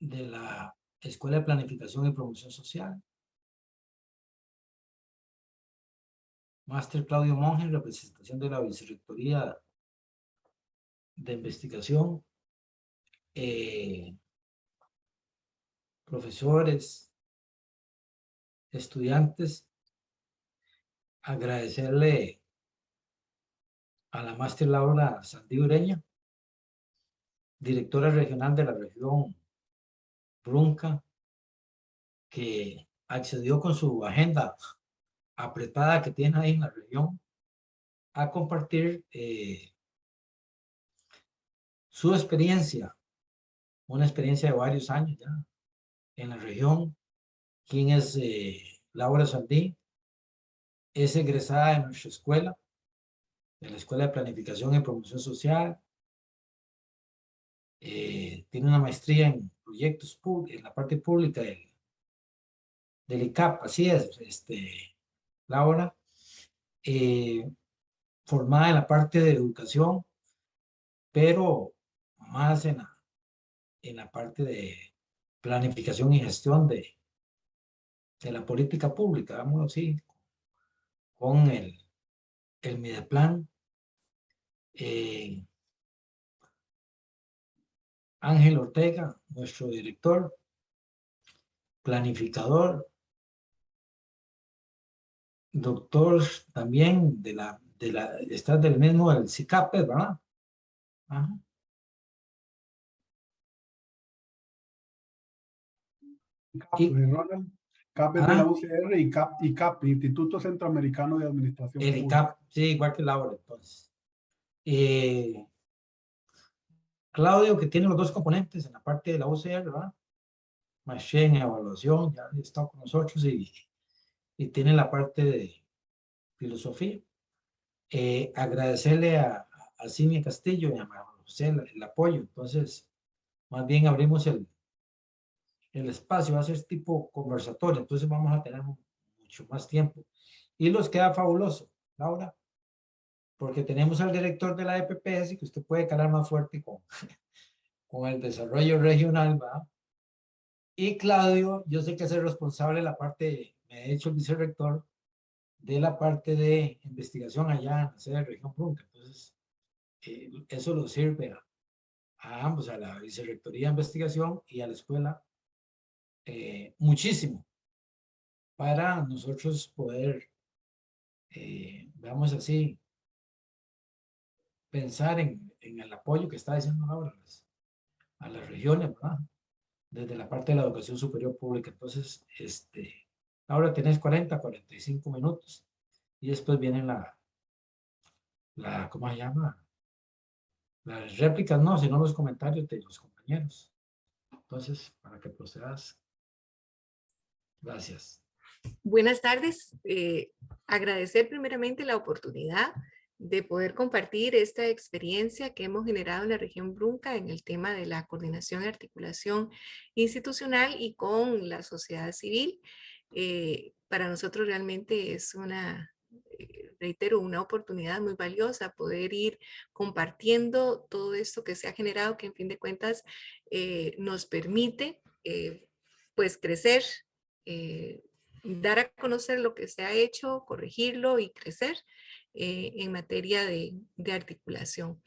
de la Escuela de Planificación y Promoción Social. Máster Claudio Monge, en representación de la Vicerrectoría de Investigación. Profesores, estudiantes, agradecerle a la máster Laura Sandí Ureña, directora regional de la región Brunca, que accedió con su agenda apretada que tiene ahí en la región a compartir su experiencia, una experiencia de varios años ya en la región. ¿Quién es Laura Sandí? Es egresada de nuestra escuela, de la Escuela de Planificación y Promoción Social. Tiene una maestría en proyectos en la parte pública del ICAP, así es, Laura. Formada en la parte de educación, pero más en la parte de planificación y gestión de la política pública, vámonos así, con el Mideplan. Ángel Ortega, nuestro director, planificador, doctor también está del mismo, del CICAP, ¿verdad? Ajá. Ronald, CAP es de la UCR y CAP, Instituto Centroamericano de Administración el Pública. ICAP, sí, igual que Laura, entonces. Claudio, que tiene los dos componentes en la parte de la UCR, ¿verdad? Maestría en evaluación, ya está con nosotros y tiene la parte de filosofía. Agradecerle a Cinia Castillo y a María José el apoyo. Entonces, más bien abrimos el espacio, va a ser tipo conversatorio, entonces vamos a tener mucho más tiempo. Y nos queda fabuloso, Laura, porque tenemos al director de la EPPS que usted puede calar más fuerte con el desarrollo regional, ¿verdad? Y Claudio, yo sé que es el responsable de la parte, me ha hecho el vicerrector, de la parte de investigación allá en la sede de Región Brunca. Entonces, eso lo sirve a ambos, a la vicerrectoría de investigación y a la escuela, muchísimo, para nosotros poder, veamos así, pensar en el apoyo que está diciendo ahora a las regiones, ¿verdad? Desde la parte de la educación superior pública. Entonces, ahora tenés 45 minutos y después vienen ¿cómo se llama? Las réplicas, no, sino los comentarios de los compañeros. Entonces, para que procedas. Gracias. Buenas tardes. Agradecer primeramente la oportunidad de poder compartir esta experiencia que hemos generado en la región Brunca en el tema de la coordinación y articulación institucional y con la sociedad civil. Para nosotros realmente es reitero, una oportunidad muy valiosa poder ir compartiendo todo esto que se ha generado, que en fin de cuentas nos permite pues crecer, dar a conocer lo que se ha hecho, corregirlo y crecer en materia de articulación.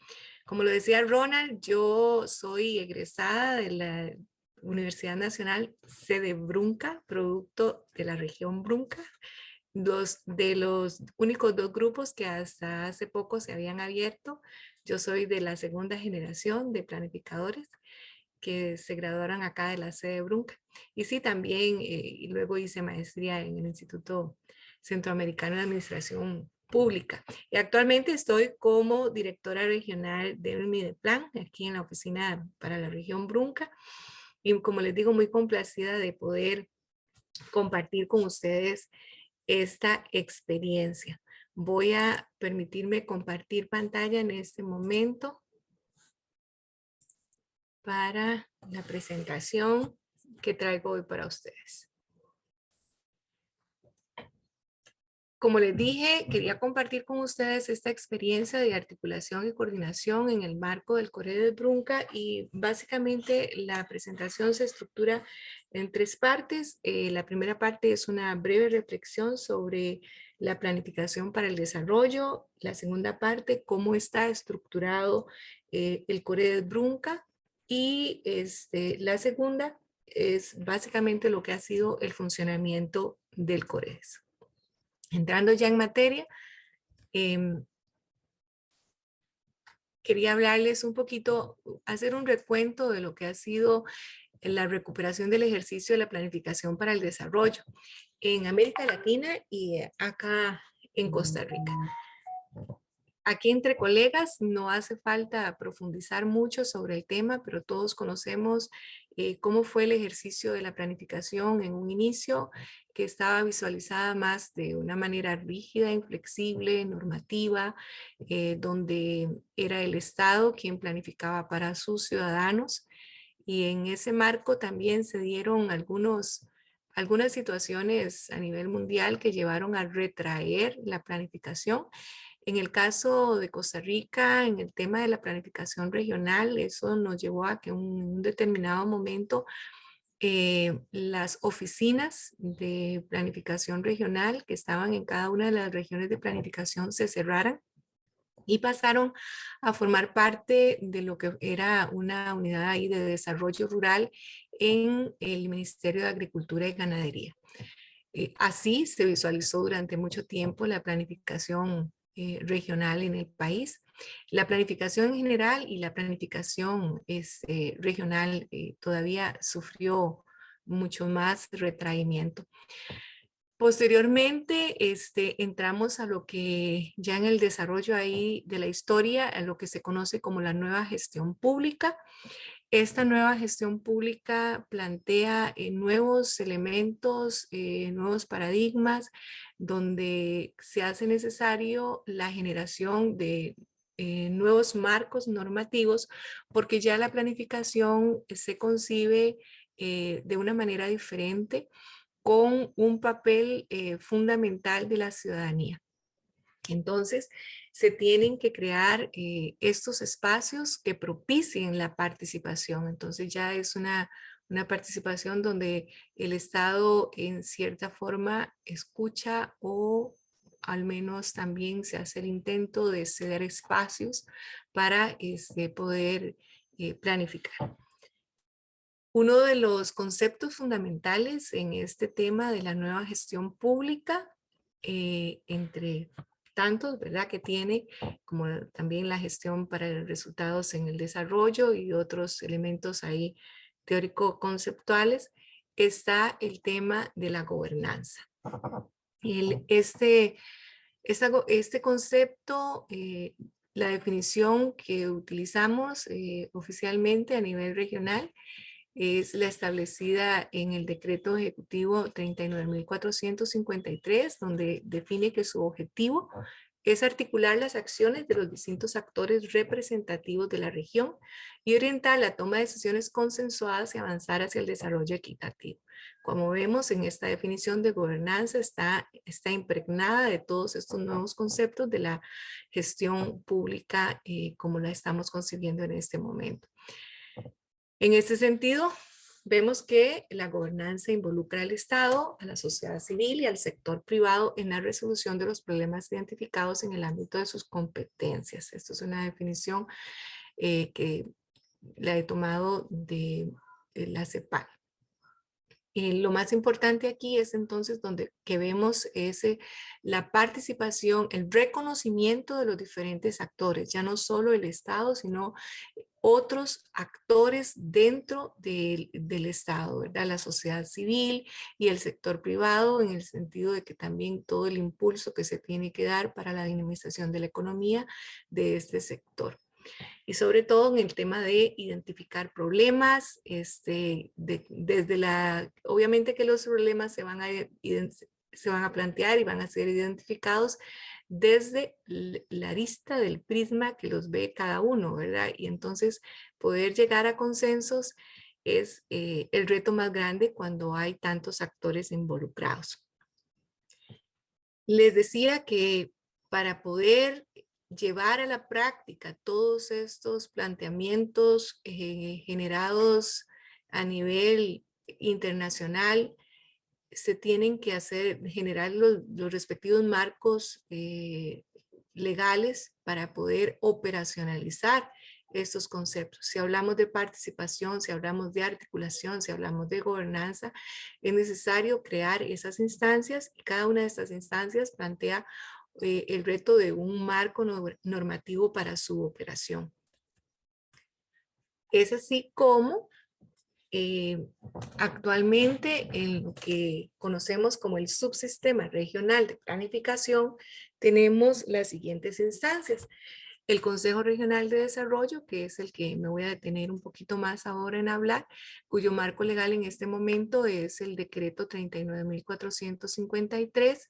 Como lo decía Ronald, yo soy egresada de la Universidad Nacional sede Brunca, producto de la región Brunca, de los únicos dos grupos que hasta hace poco se habían abierto. Yo soy de la segunda generación de planificadores que se graduaron acá de la sede Brunca. Y sí, también, y luego hice maestría en el Instituto Centroamericano de Administración Pública. Y actualmente estoy como directora regional del Mideplan, aquí en la oficina para la región Brunca. Y como les digo, muy complacida de poder compartir con ustedes esta experiencia. Voy a permitirme compartir pantalla en este momento para la presentación que traigo hoy para ustedes. como les dije, quería compartir con ustedes esta experiencia de articulación y coordinación en el marco del COREDES Brunca, y básicamente la presentación se estructura en tres partes. La primera parte es una breve reflexión sobre la planificación para el desarrollo. La segunda parte, cómo está estructurado el COREDES Brunca. Y la segunda es básicamente lo que ha sido el funcionamiento del COREDES. Entrando ya en materia, quería hablarles un poquito, hacer un recuento de lo que ha sido la recuperación del ejercicio de la planificación para el desarrollo en América Latina y acá en Costa Rica. Aquí entre colegas no hace falta profundizar mucho sobre el tema, pero todos conocemos cómo fue el ejercicio de la planificación en un inicio, que estaba visualizada más de una manera rígida, inflexible, normativa, donde era el Estado quien planificaba para sus ciudadanos. Y en ese marco también se dieron algunas situaciones a nivel mundial que llevaron a retraer la planificación. En el caso de Costa Rica, en el tema de la planificación regional, eso nos llevó a que en un determinado momento las oficinas de planificación regional que estaban en cada una de las regiones de planificación se cerraran y pasaron a formar parte de lo que era una unidad ahí de desarrollo rural en el Ministerio de Agricultura y Ganadería. Así se visualizó durante mucho tiempo la planificación regional en el país. La planificación en general y la planificación regional todavía sufrió mucho más retraimiento. Posteriormente, entramos a lo que ya en el desarrollo ahí de la historia, a lo que se conoce como la nueva gestión pública. Esta nueva gestión pública plantea nuevos elementos, nuevos paradigmas, donde se hace necesario la generación de nuevos marcos normativos, porque ya la planificación se concibe de una manera diferente, con un papel fundamental de la ciudadanía. Entonces, se tienen que crear estos espacios que propicien la participación. Entonces, ya es una participación donde el Estado en cierta forma escucha, o al menos también se hace el intento de ceder espacios para poder planificar. Uno de los conceptos fundamentales en este tema de la nueva gestión pública, entre tantos, ¿verdad?, que tiene, como también la gestión para los resultados en el desarrollo y otros elementos ahí teórico-conceptuales, está el tema de la gobernanza. Este concepto, la definición que utilizamos oficialmente a nivel regional, es la establecida en el decreto ejecutivo 39.453, donde define que su objetivo es articular las acciones de los distintos actores representativos de la región y orientar la toma de decisiones consensuadas y avanzar hacia el desarrollo equitativo. Como vemos en esta definición de gobernanza, está impregnada de todos estos nuevos conceptos de la gestión pública como la estamos concibiendo en este momento. En este sentido, vemos que la gobernanza involucra al Estado, a la sociedad civil y al sector privado en la resolución de los problemas identificados en el ámbito de sus competencias. Esto es una definición que la he tomado de la CEPAL. Lo más importante aquí es entonces que vemos la participación, el reconocimiento de los diferentes actores, ya no solo el Estado, sino otros actores dentro del Estado, ¿verdad? La sociedad civil y el sector privado, en el sentido de que también todo el impulso que se tiene que dar para la dinamización de la economía de este sector. Y sobre todo en el tema de identificar problemas, obviamente que los problemas se van a plantear y van a ser identificados desde la arista del prisma que los ve cada uno, ¿verdad? Y entonces poder llegar a consensos es el reto más grande cuando hay tantos actores involucrados. Les decía que para poder llevar a la práctica todos estos planteamientos generados a nivel internacional, se tienen que generar los respectivos marcos legales para poder operacionalizar estos conceptos. Si hablamos de participación, si hablamos de articulación, si hablamos de gobernanza, es necesario crear esas instancias y cada una de estas instancias plantea el reto de un marco normativo para su operación. Es así como actualmente en lo que conocemos como el subsistema regional de planificación, tenemos las siguientes instancias. El Consejo Regional de Desarrollo, que es el que me voy a detener un poquito más ahora en hablar, cuyo marco legal en este momento es el decreto 39.453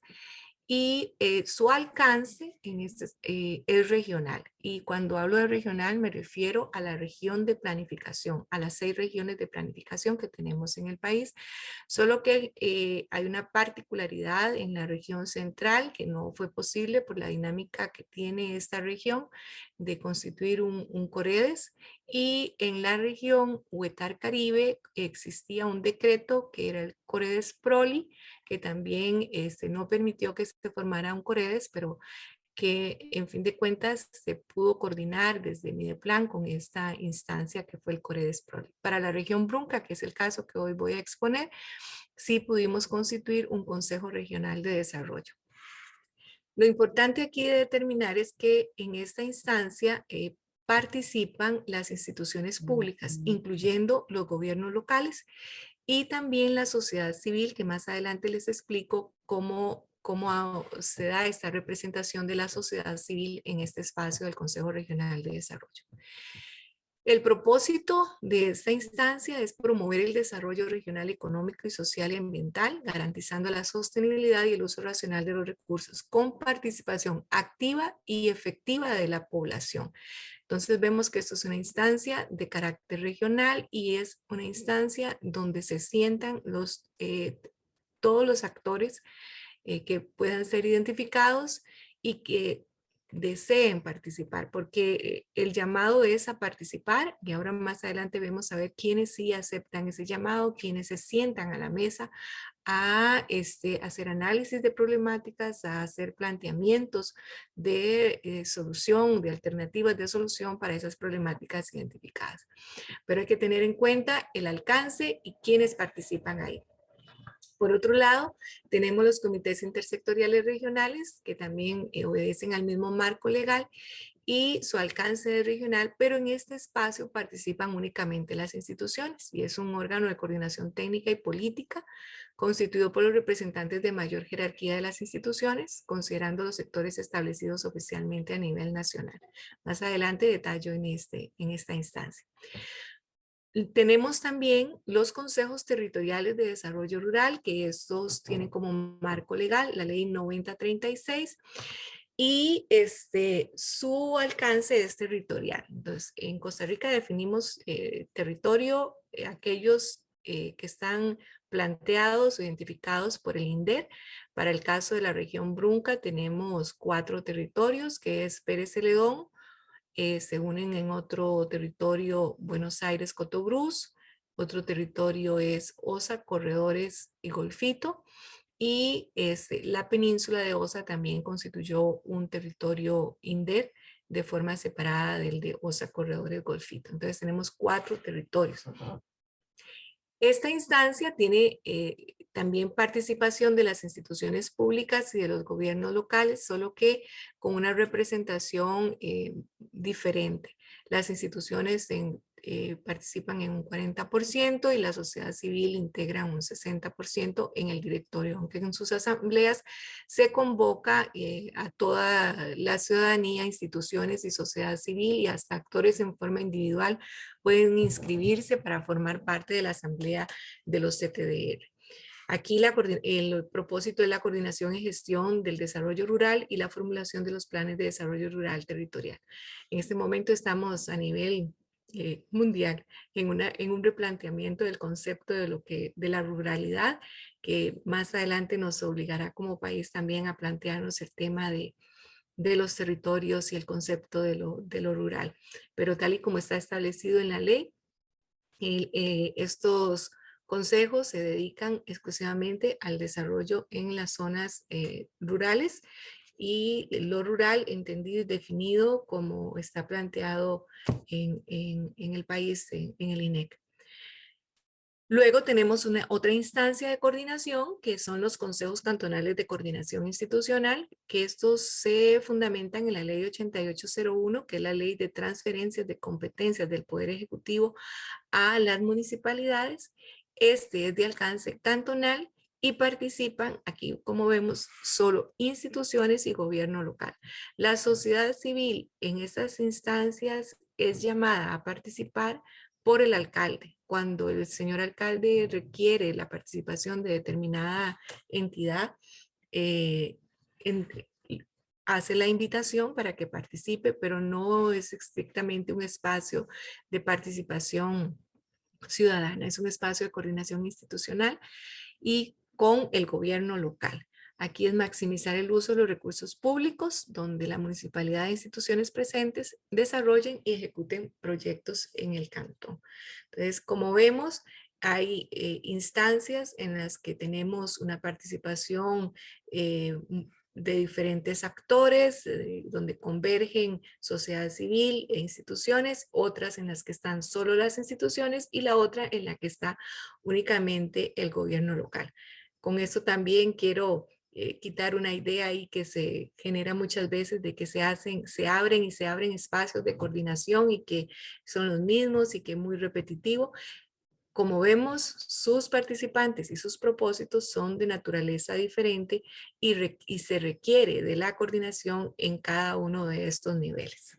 y su alcance es regional. Y cuando hablo de regional me refiero a la región de planificación, a las 6 regiones de planificación que tenemos en el país, solo que hay una particularidad en la región central que no fue posible por la dinámica que tiene esta región de constituir un COREDES, y en la región Huetar Caribe existía un decreto que era el COREDES PROLI, que también no permitió que se formara un COREDES, pero que en fin de cuentas se pudo coordinar desde Mideplan con esta instancia que fue el COREDES PROLI. Para la región Brunca, que es el caso que hoy voy a exponer, sí pudimos constituir un Consejo Regional de Desarrollo. Lo importante aquí de determinar es que en esta instancia participan las instituciones públicas, incluyendo los gobiernos locales y también la sociedad civil, que más adelante les explico cómo se da esta representación de la sociedad civil en este espacio del Consejo Regional de Desarrollo. El propósito de esta instancia es promover el desarrollo regional económico y social y ambiental, garantizando la sostenibilidad y el uso racional de los recursos, con participación activa y efectiva de la población. Entonces vemos que esto es una instancia de carácter regional y es una instancia donde se sientan todos los actores que puedan ser identificados y que deseen participar, porque el llamado es a participar, y ahora más adelante vemos a ver quiénes sí aceptan ese llamado, quiénes se sientan a la mesa a hacer análisis de problemáticas, a hacer planteamientos de solución, de alternativas de solución para esas problemáticas identificadas. Pero hay que tener en cuenta el alcance y quiénes participan ahí. Por otro lado, tenemos los comités intersectoriales regionales que también obedecen al mismo marco legal y su alcance es regional, pero en este espacio participan únicamente las instituciones y es un órgano de coordinación técnica y política constituido por los representantes de mayor jerarquía de las instituciones, considerando los sectores establecidos oficialmente a nivel nacional. Más adelante detallo en esta instancia. Tenemos también los consejos territoriales de desarrollo rural, que estos tienen como marco legal la ley 9036 y su alcance es territorial. Entonces, en Costa Rica definimos territorio, aquellos que están planteados o identificados por el INDER. Para el caso de la región Brunca tenemos 4 territorios, que es Pérez Celedón, se unen en otro territorio Buenos Aires, Cotobruz, otro territorio es Osa, Corredores y Golfito, y la península de Osa también constituyó un territorio INDER de forma separada del de Osa, Corredores, Golfito. Entonces tenemos 4 territorios. Esta instancia tiene también participación de las instituciones públicas y de los gobiernos locales, solo que con una representación diferente. Las instituciones participan en un 40% y la sociedad civil integra un 60% en el directorio, aunque en sus asambleas se convoca a toda la ciudadanía, instituciones y sociedad civil y hasta actores en forma individual pueden inscribirse para formar parte de la asamblea de los CTDR. Aquí el propósito es la coordinación y gestión del desarrollo rural y la formulación de los planes de desarrollo rural territorial. En este momento estamos a nivel mundial en un replanteamiento del concepto de la ruralidad, que más adelante nos obligará como país también a plantearnos el tema de los territorios y el concepto de lo rural. Pero tal y como está establecido en la ley, estos consejos se dedican exclusivamente al desarrollo en las zonas rurales, y lo rural entendido y definido como está planteado en el país, en el INEC. Luego tenemos otra instancia de coordinación, que son los consejos cantonales de coordinación institucional, que estos se fundamentan en la ley 8801, que es la ley de transferencias de competencias del Poder Ejecutivo a las municipalidades. Este es de alcance cantonal y participan, aquí como vemos, solo instituciones y gobierno local. La sociedad civil en estas instancias es llamada a participar por el alcalde. Cuando el señor alcalde requiere la participación de determinada entidad, eh, hace la invitación para que participe, pero no es estrictamente un espacio de participación ciudadana, es un espacio de coordinación institucional y con el gobierno local. Aquí es maximizar el uso de los recursos públicos, donde la municipalidad e instituciones presentes desarrollen y ejecuten proyectos en el cantón. Entonces, como vemos, hay instancias en las que tenemos una participación de diferentes actores, donde convergen sociedad civil e instituciones, otras en las que están solo las instituciones y la otra en la que está únicamente el gobierno local. Con esto también quiero quitar una idea ahí que se genera muchas veces de que se abren espacios de coordinación y que son los mismos y que es muy repetitivo. Como vemos, sus participantes y sus propósitos son de naturaleza diferente y se requiere de la coordinación en cada uno de estos niveles.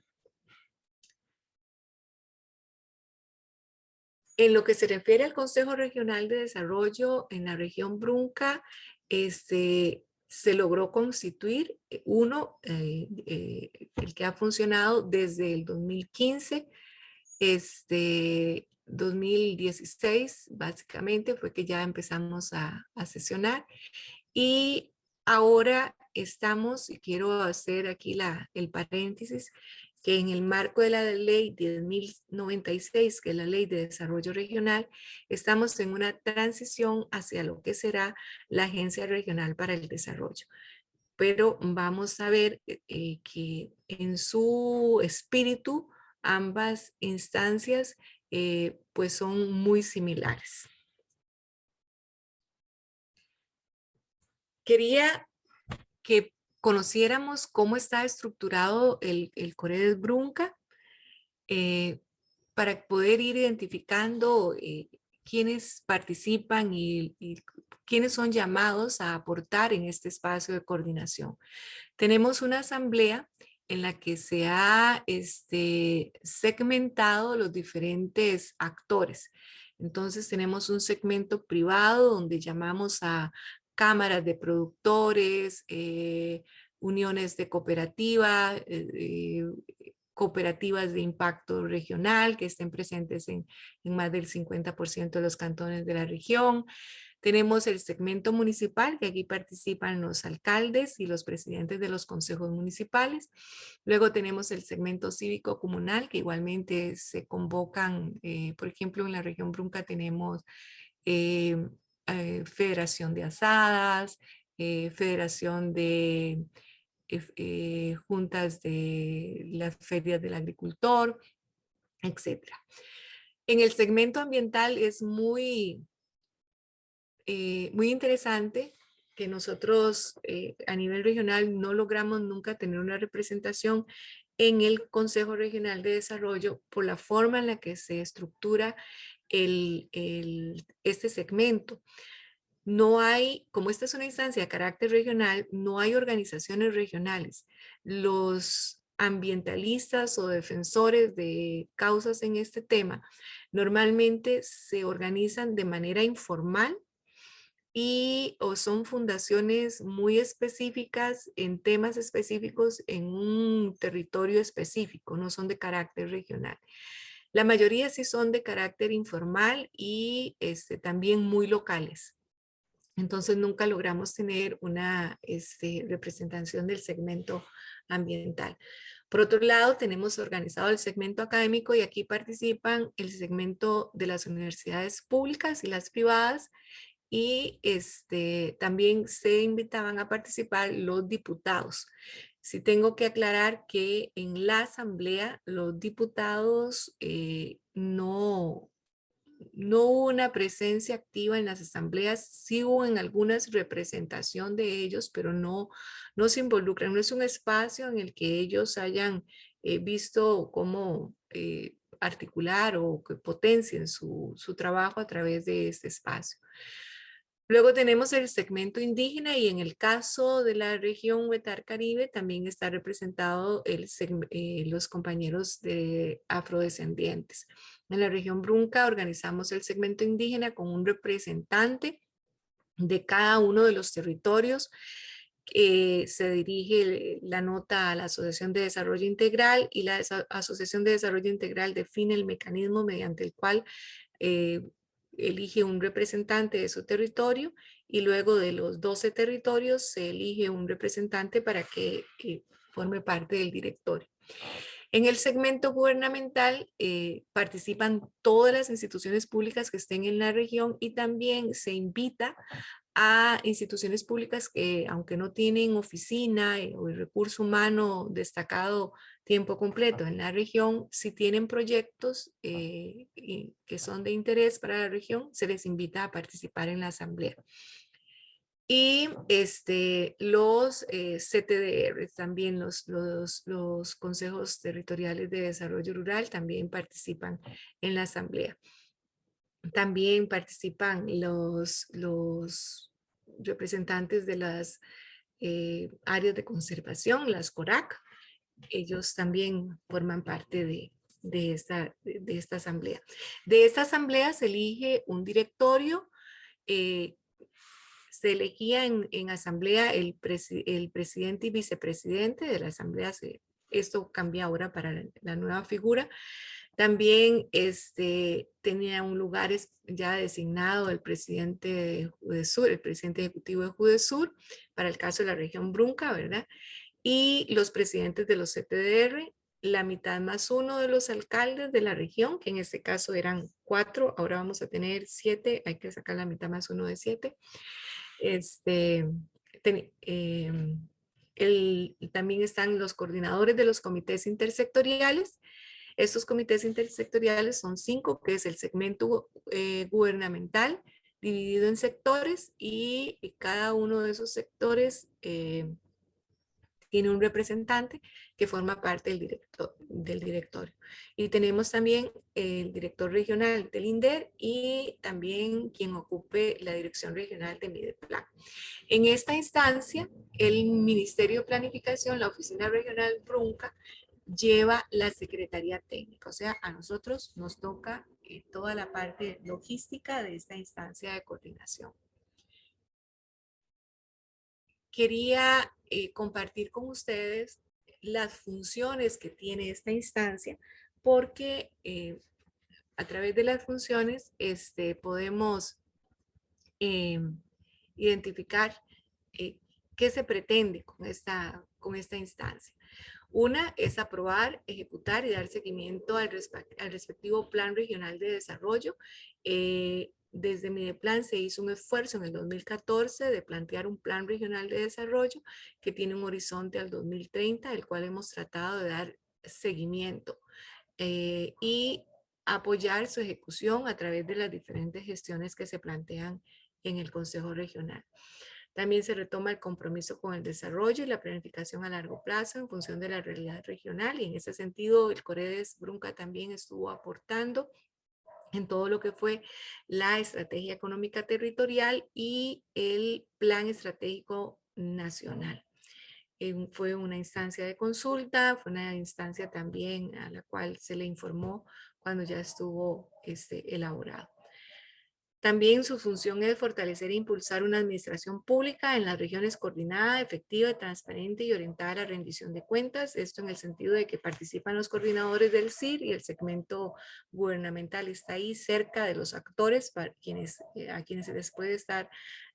En lo que se refiere al Consejo Regional de Desarrollo en la región Brunca, se logró constituir el que ha funcionado desde el 2015, 2016 básicamente fue que ya empezamos a sesionar, y ahora estamos, y quiero hacer aquí el paréntesis, que en el marco de la ley 10.096, que es la ley de desarrollo regional, estamos en una transición hacia lo que será la Agencia Regional para el Desarrollo. Pero vamos a ver que en su espíritu ambas instancias pues son muy similares. Quería que conociéramos cómo está estructurado el COREDES Brunca para poder ir identificando quiénes participan y quiénes son llamados a aportar en este espacio de coordinación. Tenemos una asamblea en la que se ha segmentado los diferentes actores. Entonces tenemos un segmento privado donde llamamos a cámaras de productores, uniones de cooperativas de impacto regional que estén presentes en más del 50% de los cantones de la región. Tenemos el segmento municipal, que aquí participan los alcaldes y los presidentes de los consejos municipales. Luego tenemos el segmento cívico comunal, que igualmente se convocan, por ejemplo, en la región Brunca tenemos Federación de Asadas, Federación de juntas de las ferias del agricultor, etc. En el segmento ambiental es muy interesante que nosotros a nivel regional no logramos nunca tener una representación en el Consejo Regional de Desarrollo por la forma en la que se estructura este segmento. No hay, como esta es una instancia de carácter regional, no hay organizaciones regionales. Los ambientalistas o defensores de causas en este tema normalmente se organizan de manera informal o son fundaciones muy específicas en temas específicos en un territorio específico, no son de carácter regional. La mayoría sí son de carácter informal y también muy locales. Entonces nunca logramos tener una representación del segmento ambiental. Por otro lado, tenemos organizado el segmento académico y aquí participan el segmento de las universidades públicas y las privadas, y también se invitaban a participar los diputados. Sí tengo que aclarar que en la asamblea los diputados no hubo una presencia activa en las asambleas, sí hubo en algunas representación de ellos, pero no se involucran, no es un espacio en el que ellos hayan visto cómo articular o que potencien su trabajo a través de este espacio. Luego tenemos el segmento indígena y en el caso de la región Huetar Caribe también está representado los compañeros de afrodescendientes. En la región Brunca organizamos el segmento indígena con un representante de cada uno de los territorios. Se dirige la nota a la Asociación de Desarrollo Integral y la Asociación de Desarrollo Integral define el mecanismo mediante el cual elige un representante de su territorio y luego de los 12 territorios se elige un representante para que forme parte del directorio. En el segmento gubernamental participan todas las instituciones públicas que estén en la región y también se invita a instituciones públicas que, aunque no tienen oficina o el recurso humano destacado tiempo completo en la región, si tienen proyectos que son de interés para la región, se les invita a participar en la asamblea. Y los CTDR, también los consejos territoriales de desarrollo rural también participan en la asamblea. También participan los representantes de las áreas de conservación, las CORAC. Ellos también forman parte de esta asamblea. De esta asamblea se elige un directorio. Se elegía en asamblea el presidente y vicepresidente de la asamblea. Esto cambia ahora para la nueva figura. También tenía un lugar ya designado el presidente de Judesur, el presidente ejecutivo de Judesur, para el caso de la región Brunca, ¿verdad? Y los presidentes de los CTDR, la mitad más uno de los alcaldes de la región, que en este caso eran 4, ahora vamos a tener 7, hay que sacar la mitad más uno de 7. También están los coordinadores de los comités intersectoriales. Estos comités intersectoriales son 5, que es el segmento gubernamental dividido en sectores y cada uno de esos sectores tiene un representante que forma parte del directorio. Y tenemos también el director regional del INDER y también quien ocupe la dirección regional de Mideplan. En esta instancia, el Ministerio de Planificación, la Oficina Regional Brunca, lleva la Secretaría Técnica. O sea, a nosotros nos toca toda la parte logística de esta instancia de coordinación. Quería compartir con ustedes las funciones que tiene esta instancia, porque a través de las funciones podemos identificar qué se pretende con esta instancia. Una es aprobar, ejecutar y dar seguimiento al respectivo Plan Regional de Desarrollo. Desde Mideplan se hizo un esfuerzo en el 2014 de plantear un Plan Regional de Desarrollo que tiene un horizonte al 2030, el cual hemos tratado de dar seguimiento y apoyar su ejecución a través de las diferentes gestiones que se plantean en el Consejo Regional. También se retoma el compromiso con el desarrollo y la planificación a largo plazo en función de la realidad regional, y en ese sentido el COREDES Brunca también estuvo aportando en todo lo que fue la estrategia económica territorial y el plan estratégico nacional. Fue una instancia de consulta, fue una instancia también a la cual se le informó cuando ya estuvo elaborado. También su función es fortalecer e impulsar una administración pública en las regiones coordinada, efectiva, transparente y orientada a la rendición de cuentas. Esto en el sentido de que participan los coordinadores del CIR y el segmento gubernamental está ahí cerca de los actores para a quienes se les puede estar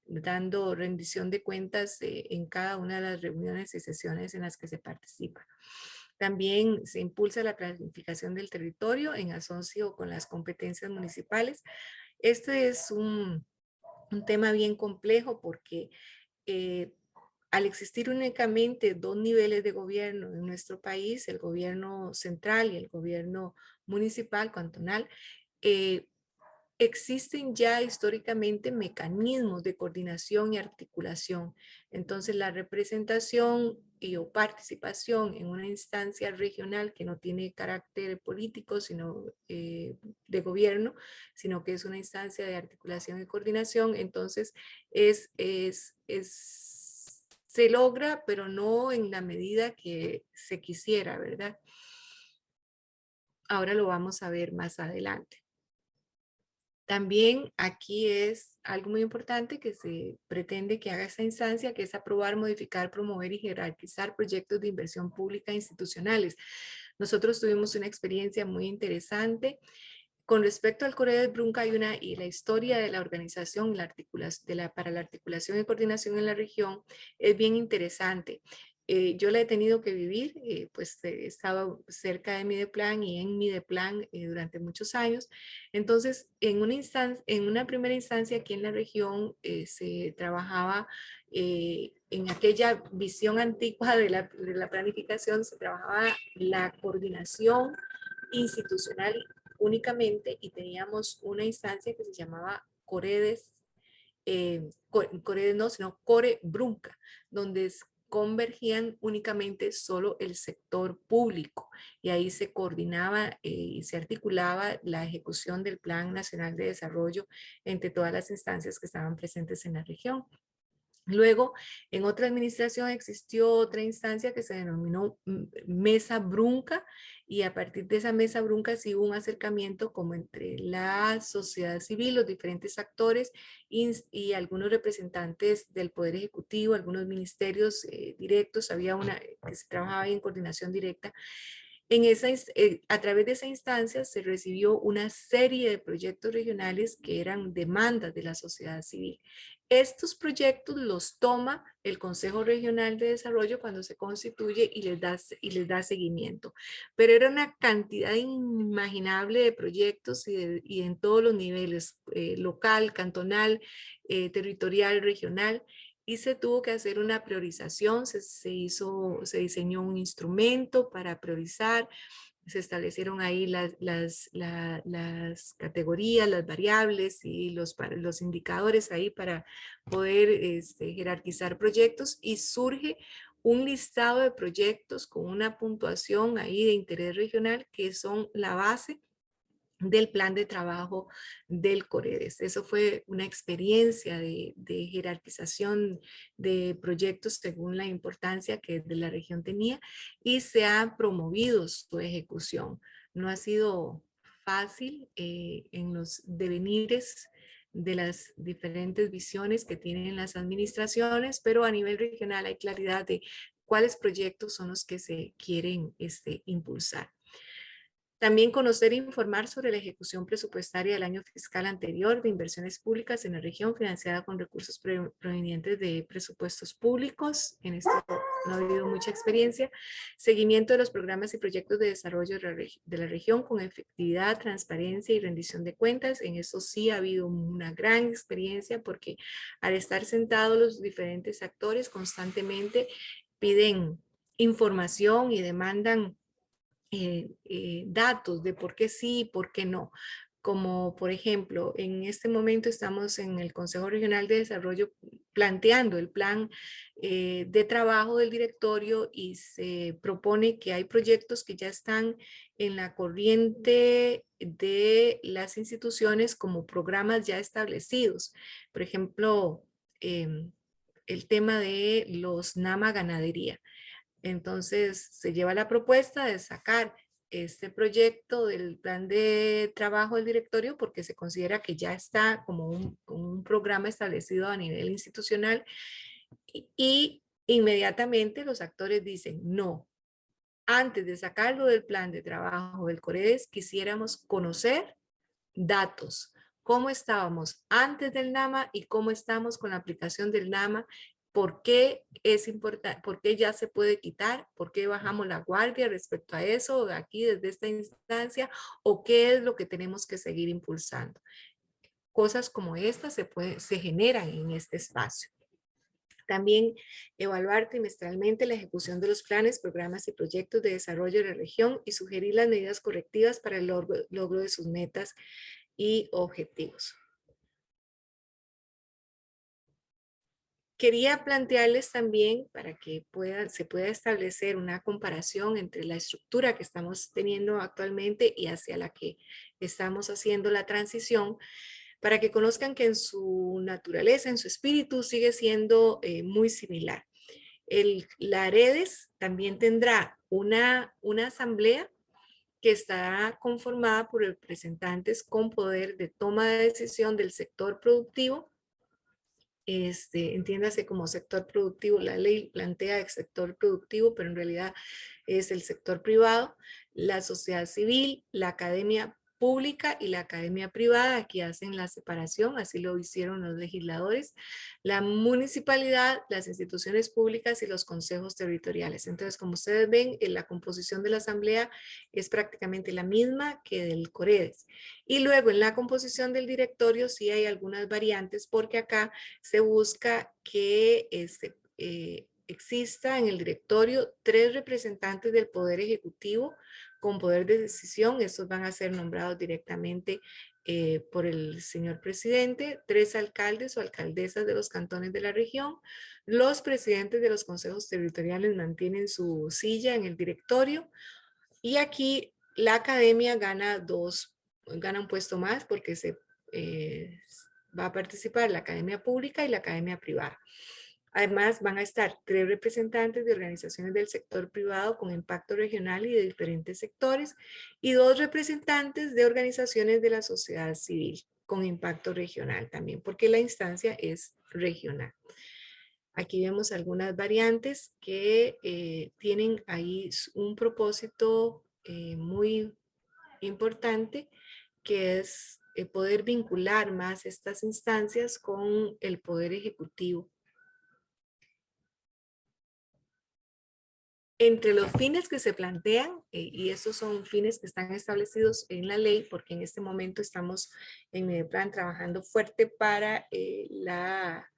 dando rendición de cuentas en cada una de las reuniones y sesiones en las que se participa. También se impulsa la planificación del territorio en asocio con las competencias municipales. Este es un tema bien complejo porque al existir únicamente dos niveles de gobierno en nuestro país, el gobierno central y el gobierno municipal, cantonal, existen ya históricamente mecanismos de coordinación y articulación. Entonces, la representación o participación en una instancia regional que no tiene carácter político, sino de gobierno, sino que es una instancia de articulación y coordinación, entonces se logra, pero no en la medida que se quisiera, ¿verdad? Ahora lo vamos a ver más adelante. También aquí es algo muy importante que se pretende que haga esta instancia, que es aprobar, modificar, promover y jerarquizar proyectos de inversión pública institucionales. Nosotros tuvimos una experiencia muy interesante. Con respecto al Coredes Brunca y la historia de la organización para la articulación y coordinación en la región es bien interesante. Yo la he tenido que vivir, pues he estado cerca de Mideplan y en Mideplan durante muchos años. Entonces, en una primera instancia aquí en la región se trabajaba en aquella visión antigua de la planificación, se trabajaba la coordinación institucional únicamente y teníamos una instancia que se llamaba Coredes, Coredes no, sino Core Brunca, donde convergían únicamente solo el sector público y ahí se coordinaba y se articulaba la ejecución del Plan Nacional de Desarrollo entre todas las instancias que estaban presentes en la región. Luego, en otra administración existió otra instancia que se denominó Mesa Brunca y a partir de esa Mesa Brunca sí hubo un acercamiento como entre la sociedad civil, los diferentes actores y algunos representantes del Poder Ejecutivo, algunos ministerios directos, había una que se trabajaba en coordinación directa. A través de esa instancia se recibió una serie de proyectos regionales que eran demandas de la sociedad civil. Estos proyectos los toma el Consejo Regional de Desarrollo cuando se constituye y les da seguimiento. Pero era una cantidad inimaginable de proyectos y en todos los niveles, local, cantonal, territorial, regional. Y se tuvo que hacer una priorización, se diseñó un instrumento para priorizar, se establecieron ahí las categorías, las variables y los indicadores ahí para poder jerarquizar proyectos y surge un listado de proyectos con una puntuación ahí de interés regional que son la base del plan de trabajo del Coredes. Eso fue una experiencia de jerarquización de proyectos según la importancia que de la región tenía y se ha promovido su ejecución. No ha sido fácil en los devenires de las diferentes visiones que tienen las administraciones, pero a nivel regional hay claridad de cuáles proyectos son los que se quieren impulsar. También conocer e informar sobre la ejecución presupuestaria del año fiscal anterior de inversiones públicas en la región financiada con recursos provenientes de presupuestos públicos. En esto no ha habido mucha experiencia. Seguimiento de los programas y proyectos de desarrollo de la región con efectividad, transparencia y rendición de cuentas. En eso sí ha habido una gran experiencia porque al estar sentados los diferentes actores constantemente piden información y demandan datos de por qué sí y por qué no. Como por ejemplo, en este momento estamos en el Consejo Regional de Desarrollo planteando el plan de trabajo del directorio y se propone que hay proyectos que ya están en la corriente de las instituciones como programas ya establecidos. Por ejemplo, el tema de los NAMA ganadería. Entonces se lleva la propuesta de sacar este proyecto del plan de trabajo del directorio porque se considera que ya está como un programa establecido a nivel institucional y inmediatamente los actores dicen no. Antes de sacarlo del plan de trabajo del COREDES, quisiéramos conocer datos, cómo estábamos antes del NAMA y cómo estamos con la aplicación del NAMA, por qué es importante, por qué ya se puede quitar, por qué bajamos la guardia respecto a eso aquí desde esta instancia, o qué es lo que tenemos que seguir impulsando. Cosas como estas se generan en este espacio. También evaluar trimestralmente la ejecución de los planes, programas y proyectos de desarrollo de la región y sugerir las medidas correctivas para el logro de sus metas y objetivos. Quería plantearles también para que se pueda establecer una comparación entre la estructura que estamos teniendo actualmente y hacia la que estamos haciendo la transición, para que conozcan que en su naturaleza, en su espíritu, sigue siendo muy similar. La AREDES también tendrá una asamblea que estará conformada por representantes con poder de toma de decisión del sector productivo. Entiéndase como sector productivo, la ley plantea el sector productivo, pero en realidad es el sector privado, la sociedad civil, la academia pública y la academia privada. Aquí hacen la separación, así lo hicieron los legisladores, la municipalidad, las instituciones públicas y los consejos territoriales. Entonces, como ustedes ven, la composición de la asamblea es prácticamente la misma que del COREDES. Y luego en la composición del directorio sí hay algunas variantes, porque acá se busca que exista en el directorio 3 representantes del Poder Ejecutivo con poder de decisión. Estos van a ser nombrados directamente por el señor presidente, 3 alcaldes o alcaldesas de los cantones de la región. Los presidentes de los consejos territoriales mantienen su silla en el directorio y aquí la academia gana un puesto más porque va a participar la academia pública y la academia privada. Además, van a estar 3 representantes de organizaciones del sector privado con impacto regional y de diferentes sectores y 2 representantes de organizaciones de la sociedad civil con impacto regional también, porque la instancia es regional. Aquí vemos algunas variantes que tienen ahí un propósito muy importante, que es poder vincular más estas instancias con el poder ejecutivo. Entre los fines que se plantean, y estos son fines que están establecidos en la ley, porque en este momento estamos en Medeplan trabajando fuerte para en la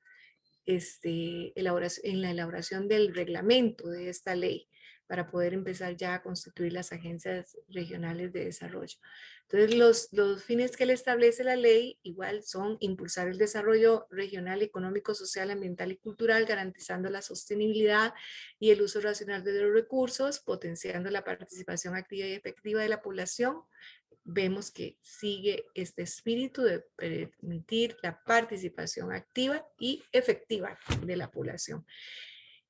elaboración del reglamento de esta ley, para poder empezar ya a constituir las agencias regionales de desarrollo. Entonces, los fines que le establece la ley igual son impulsar el desarrollo regional, económico, social, ambiental y cultural, garantizando la sostenibilidad y el uso racional de los recursos, potenciando la participación activa y efectiva de la población. Vemos que sigue este espíritu de permitir la participación activa y efectiva de la población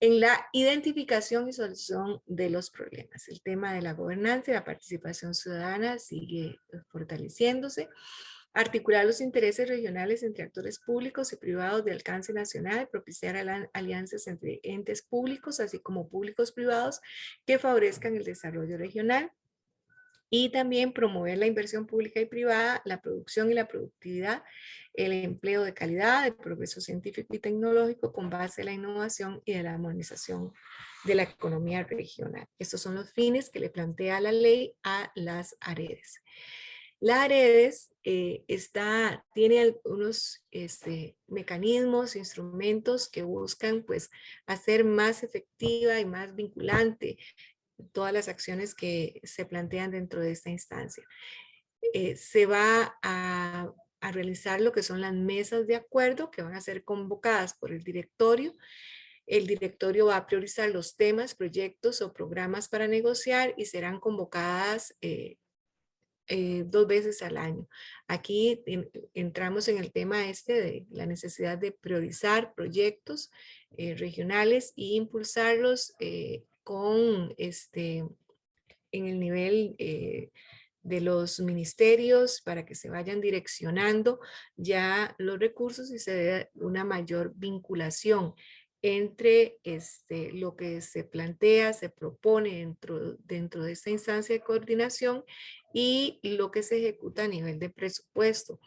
en la identificación y solución de los problemas. El tema de la gobernanza y la participación ciudadana sigue fortaleciéndose. Articular los intereses regionales entre actores públicos y privados de alcance nacional, propiciar alianzas entre entes públicos, así como públicos privados, que favorezcan el desarrollo regional. Y también promover la inversión pública y privada, la producción y la productividad, el empleo de calidad, el progreso científico y tecnológico con base en la innovación y de la modernización de la economía regional. Estos son los fines que le plantea la ley a las AREDES. La AREDES tiene algunos mecanismos, instrumentos que buscan pues, hacer más efectiva y más vinculante todas las acciones que se plantean dentro de esta instancia. Se va a realizar lo que son las mesas de acuerdo que van a ser convocadas por el directorio. El directorio va a priorizar los temas, proyectos o programas para negociar y serán convocadas 2 veces al año. Aquí entramos en el tema de la necesidad de priorizar proyectos regionales e impulsarlos con en el nivel de los ministerios para que se vayan direccionando ya los recursos y se dé una mayor vinculación entre lo que se plantea, se propone dentro de esta instancia de coordinación y lo que se ejecuta a nivel de presupuesto,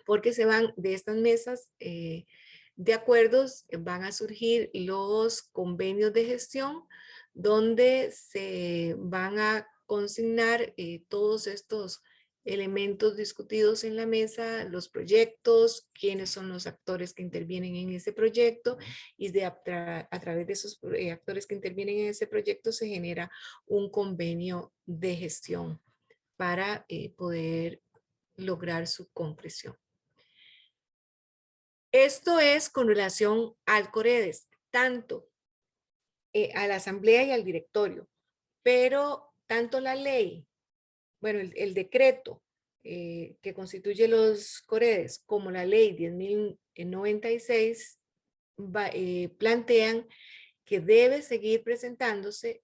porque se van de estas mesas de acuerdos, van a surgir los convenios de gestión donde se van a consignar todos estos elementos discutidos en la mesa, los proyectos, quiénes son los actores que intervienen en ese proyecto y a través de esos actores que intervienen en ese proyecto se genera un convenio de gestión para poder lograr su concreción. Esto es con relación al COREDES, tanto a la asamblea y al directorio, pero tanto la ley, bueno, el decreto que constituye los COREDES como la ley 10.096 plantean que debe seguir presentándose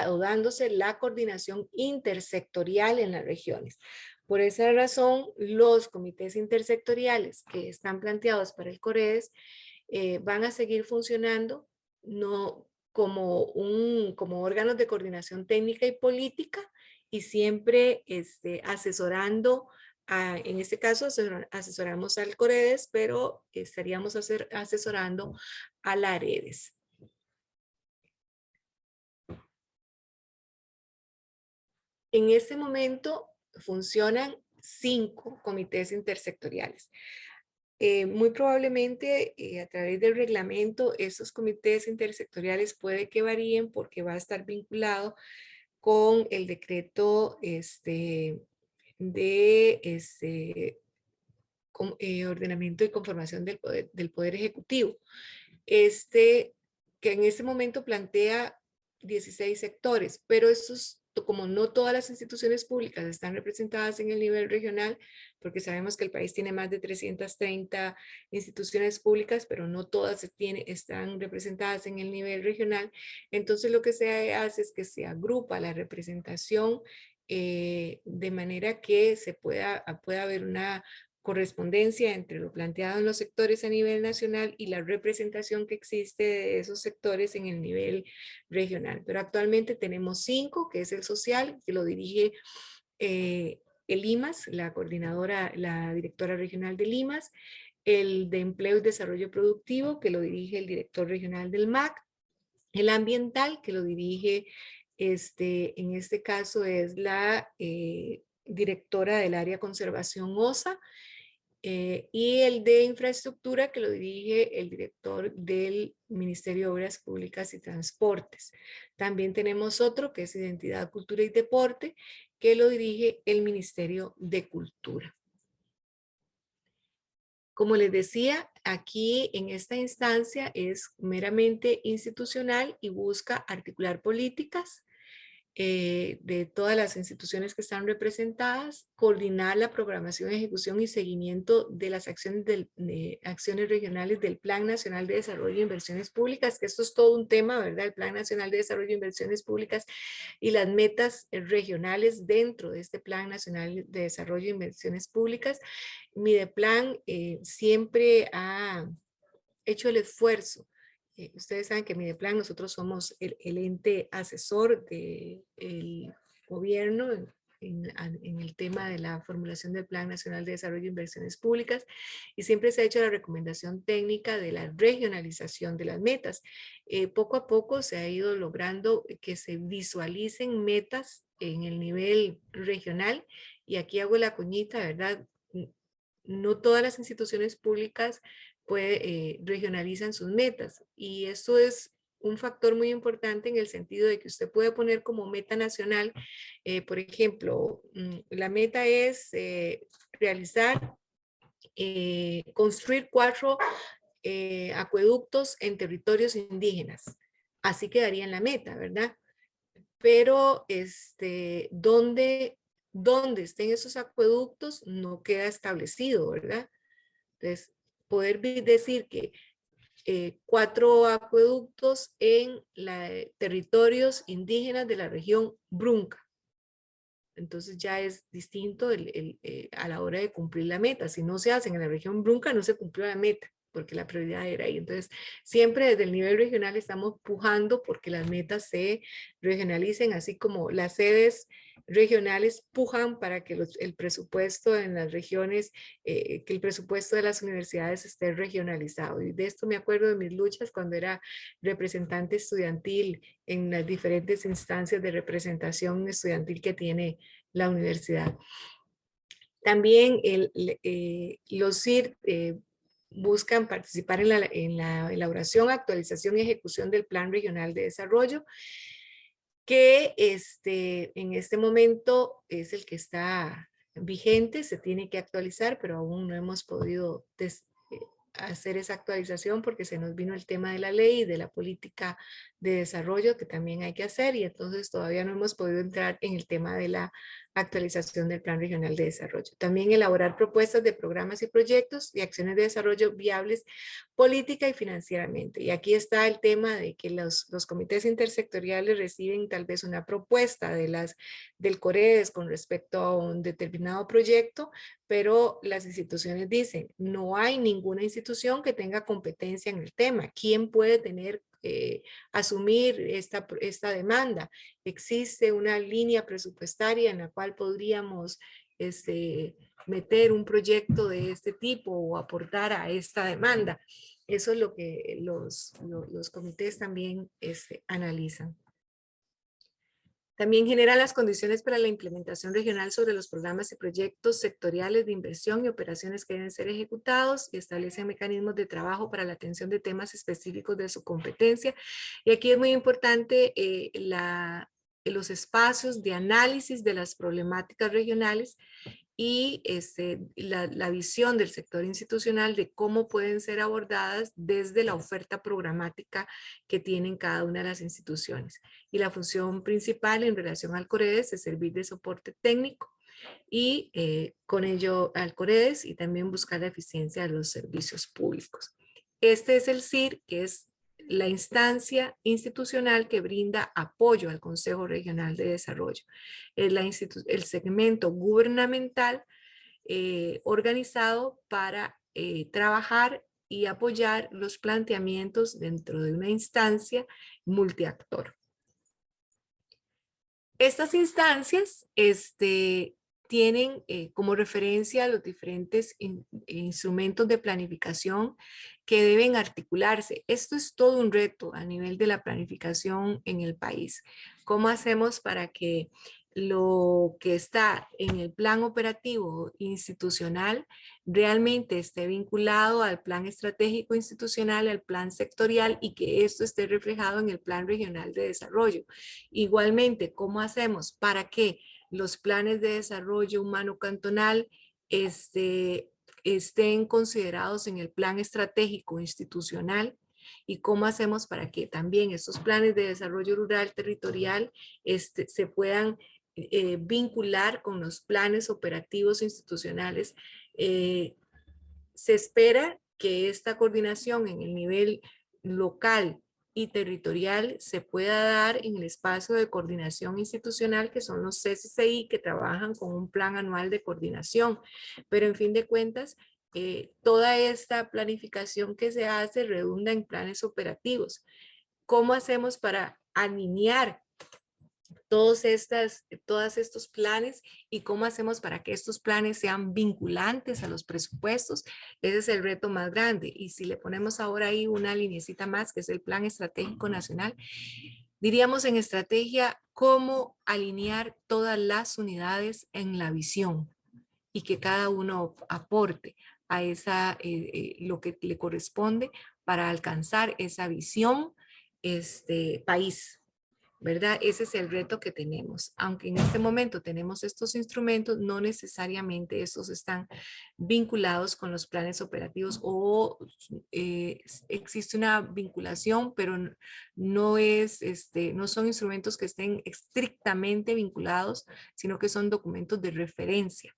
o dándose la coordinación intersectorial en las regiones. Por esa razón, los comités intersectoriales que están planteados para el COREDES van a seguir funcionando no como órganos de coordinación técnica y política y siempre asesorando, en este caso asesoramos al COREDES, pero estaríamos asesorando a la AREDES. En este momento funcionan 5 comités intersectoriales. Muy probablemente a través del reglamento, esos comités intersectoriales puede que varíen porque va a estar vinculado con el decreto ordenamiento y conformación del Poder Ejecutivo. Que en este momento plantea 16 sectores, pero estos, como no todas las instituciones públicas están representadas en el nivel regional, porque sabemos que el país tiene más de 330 instituciones públicas, pero no todas están representadas en el nivel regional, entonces lo que se hace es que se agrupa la representación de manera que pueda haber una correspondencia entre lo planteado en los sectores a nivel nacional y la representación que existe de esos sectores en el nivel regional. Pero actualmente tenemos 5, que es el social, que lo dirige el IMAS, la coordinadora, la directora regional del IMAS, el de Empleo y Desarrollo Productivo, que lo dirige el director regional del MAC, el ambiental, que lo dirige, en este caso es la directora del área conservación OSA, y el de infraestructura que lo dirige el director del Ministerio de Obras Públicas y Transportes. También tenemos otro que es Identidad, Cultura y Deporte, que lo dirige el Ministerio de Cultura. Como les decía, aquí en esta instancia es meramente institucional y busca articular políticas de todas las instituciones que están representadas, coordinar la programación, ejecución y seguimiento de las acciones, acciones regionales del Plan Nacional de Desarrollo e Inversiones Públicas, que esto es todo un tema, ¿verdad? El Plan Nacional de Desarrollo e Inversiones Públicas y las metas regionales dentro de este Plan Nacional de Desarrollo e Inversiones Públicas. Mideplan siempre ha hecho el esfuerzo. Ustedes saben que Mideplan, nosotros somos el ente asesor del gobierno en el tema de la formulación del Plan Nacional de Desarrollo e Inversiones Públicas y siempre se ha hecho la recomendación técnica de la regionalización de las metas. Poco a poco se ha ido logrando que se visualicen metas en el nivel regional y aquí hago la cuñita, ¿verdad? No todas las instituciones públicas regionalizan sus metas y eso es un factor muy importante en el sentido de que usted puede poner como meta nacional, por ejemplo, la meta es construir 4 acueductos en territorios indígenas. Así quedaría en la meta, ¿verdad? Pero donde estén esos acueductos no queda establecido, ¿verdad? Entonces, poder decir que 4 acueductos en territorios indígenas de la región Brunca. Entonces ya es distinto a la hora de cumplir la meta. Si no se hacen en la región Brunca, no se cumplió la meta, porque la prioridad era ahí. Entonces, siempre desde el nivel regional estamos pujando porque las metas se regionalicen, así como las sedes regionales pujan para que el presupuesto en las regiones, que el presupuesto de las universidades esté regionalizado. Y de esto me acuerdo de mis luchas cuando era representante estudiantil en las diferentes instancias de representación estudiantil que tiene la universidad. También los CIR buscan participar en la elaboración, actualización y ejecución del Plan Regional de Desarrollo, que en este momento es el que está vigente, se tiene que actualizar, pero aún no hemos podido hacer esa actualización porque se nos vino el tema de la ley y de la política de desarrollo que también hay que hacer, y entonces todavía no hemos podido entrar en el tema de la actualización del Plan Regional de Desarrollo. También elaborar propuestas de programas y proyectos y acciones de desarrollo viables política y financieramente. Y aquí está el tema de que los comités intersectoriales reciben tal vez una propuesta del COREDES con respecto a un determinado proyecto, pero las instituciones dicen, no hay ninguna institución que tenga competencia en el tema. ¿Quién puede tener asumir esta demanda? ¿Existe una línea presupuestaria en la cual podríamos meter un proyecto de este tipo o aportar a esta demanda? Eso es lo que los comités también analizan. También genera las condiciones para la implementación regional sobre los programas y proyectos sectoriales de inversión y operaciones que deben ser ejecutados, y establece mecanismos de trabajo para la atención de temas específicos de su competencia. Y aquí es muy importante los espacios de análisis de las problemáticas regionales y la visión del sector institucional de cómo pueden ser abordadas desde la oferta programática que tienen cada una de las instituciones. Y la función principal en relación al COREDES es servir de soporte técnico y con ello al COREDES, y también buscar la eficiencia de los servicios públicos. Este es el CIR, que es la instancia institucional que brinda apoyo al Consejo Regional de Desarrollo. Es el segmento gubernamental organizado para trabajar y apoyar los planteamientos dentro de una instancia multiactor. Estas instancias tienen como referencia los diferentes instrumentos de planificación que deben articularse. Esto es todo un reto a nivel de la planificación en el país. ¿Cómo hacemos para que lo que está en el plan operativo institucional realmente esté vinculado al plan estratégico institucional, al plan sectorial, y que esto esté reflejado en el plan regional de desarrollo? Igualmente, ¿cómo hacemos para que los planes de desarrollo humano cantonal estén considerados en el plan estratégico institucional? ¿Y cómo hacemos para que también estos planes de desarrollo rural territorial se puedan vincular con los planes operativos institucionales? Se espera que esta coordinación en el nivel local y territorial se pueda dar en el espacio de coordinación institucional, que son los CCCI, que trabajan con un plan anual de coordinación. Pero en fin de cuentas, toda esta planificación que se hace redunda en planes operativos. ¿Cómo hacemos para alinear todos estos planes, y cómo hacemos para que estos planes sean vinculantes a los presupuestos? Ese es el reto más grande. Y si le ponemos ahora ahí una linecita más, que es el Plan Estratégico Nacional, diríamos en estrategia cómo alinear todas las unidades en la visión y que cada uno aporte a lo que le corresponde para alcanzar esa visión país, ¿verdad? Ese es el reto que tenemos. Aunque en este momento tenemos estos instrumentos, no necesariamente estos están vinculados con los planes operativos, o existe una vinculación, pero no son instrumentos que estén estrictamente vinculados, sino que son documentos de referencia.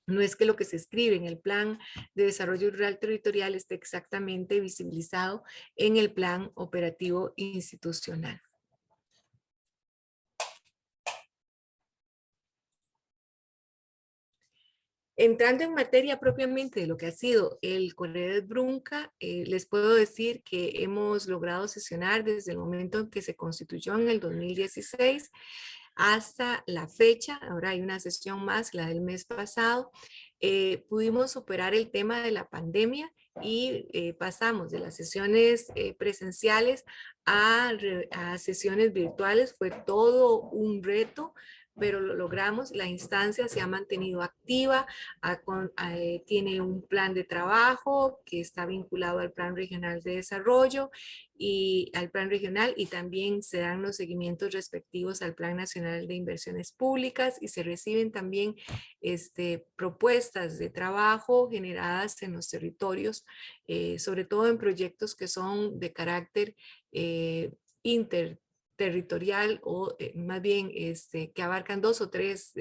No es que lo que se escribe en el Plan de Desarrollo Rural Territorial esté exactamente visibilizado en el Plan Operativo Institucional. Entrando en materia propiamente de lo que ha sido el Coredes Brunca, les puedo decir que hemos logrado sesionar desde el momento en que se constituyó en el 2016 hasta la fecha. Ahora hay una sesión más, la del mes pasado. Pudimos superar el tema de la pandemia y pasamos de las sesiones presenciales a sesiones virtuales. Fue todo un reto, pero lo logramos. La instancia se ha mantenido activa, tiene un plan de trabajo que está vinculado al Plan Regional de Desarrollo y al Plan Regional, y también se dan los seguimientos respectivos al Plan Nacional de Inversiones Públicas, y se reciben también propuestas de trabajo generadas en los territorios, sobre todo en proyectos que son de carácter interterritorial o más bien que abarcan 2 o 3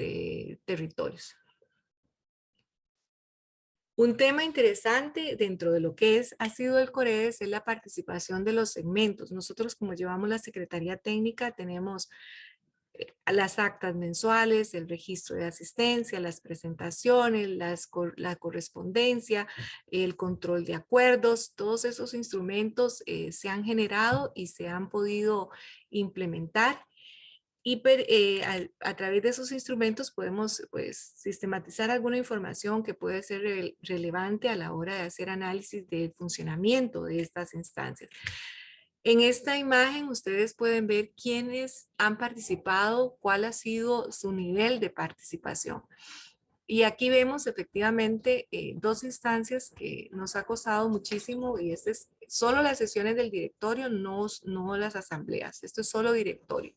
territorios. Un tema interesante dentro de lo que ha sido el COREDES es la participación de los segmentos. Nosotros, como llevamos la Secretaría Técnica, tenemos las actas mensuales, el registro de asistencia, las presentaciones, la correspondencia, el control de acuerdos. Todos esos instrumentos se han generado y se han podido implementar. Y a través de esos instrumentos podemos sistematizar alguna información que puede ser relevante a la hora de hacer análisis del funcionamiento de estas instancias. En esta imagen ustedes pueden ver quiénes han participado, cuál ha sido su nivel de participación. Y aquí vemos efectivamente 2 instancias que nos ha costado muchísimo, y este es solo las sesiones del directorio, no las asambleas. Esto es solo directorio.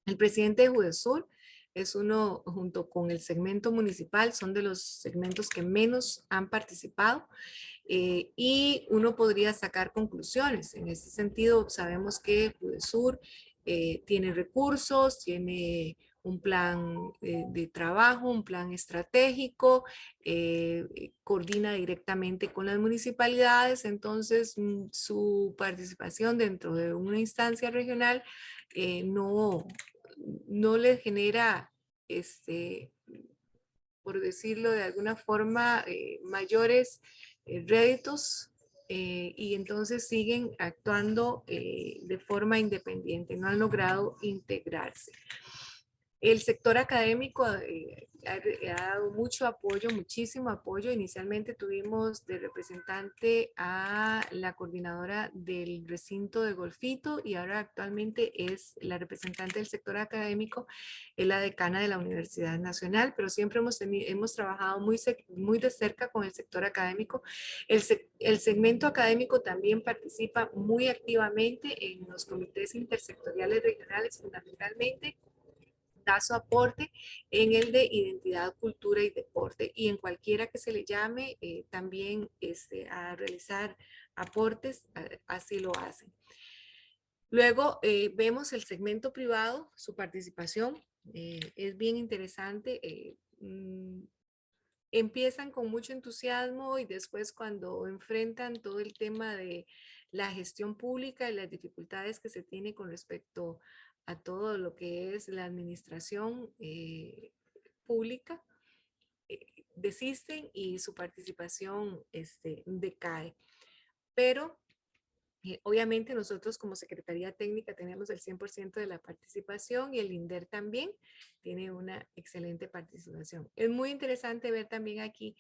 El presidente de Judesur es uno, junto con el segmento municipal, son de los segmentos que menos han participado, y uno podría sacar conclusiones. En este sentido, sabemos que Judesur tiene recursos, tiene un plan de trabajo, un plan estratégico, coordina directamente con las municipalidades. Entonces su participación dentro de una instancia regional no le genera, por decirlo de alguna forma, mayores réditos, y entonces siguen actuando de forma independiente, no han logrado integrarse. El sector académico ha dado mucho apoyo, muchísimo apoyo. Inicialmente tuvimos de representante a la coordinadora del recinto de Golfito, y ahora actualmente es la representante del sector académico, es la decana de la Universidad Nacional, pero siempre hemos trabajado muy de cerca con el sector académico. El segmento académico también participa muy activamente en los comités intersectoriales regionales, fundamentalmente da su aporte en el de identidad, cultura y deporte, y en cualquiera que se le llame también a realizar aportes, así lo hacen. Luego vemos el segmento privado, su participación es bien interesante. Empiezan con mucho entusiasmo, y después, cuando enfrentan todo el tema de la gestión pública y las dificultades que se tiene con respecto a todo lo que es la administración pública, desisten y su participación decae. Pero obviamente nosotros como Secretaría Técnica tenemos el 100% de la participación, y el INDER también tiene una excelente participación. Es muy interesante ver también aquí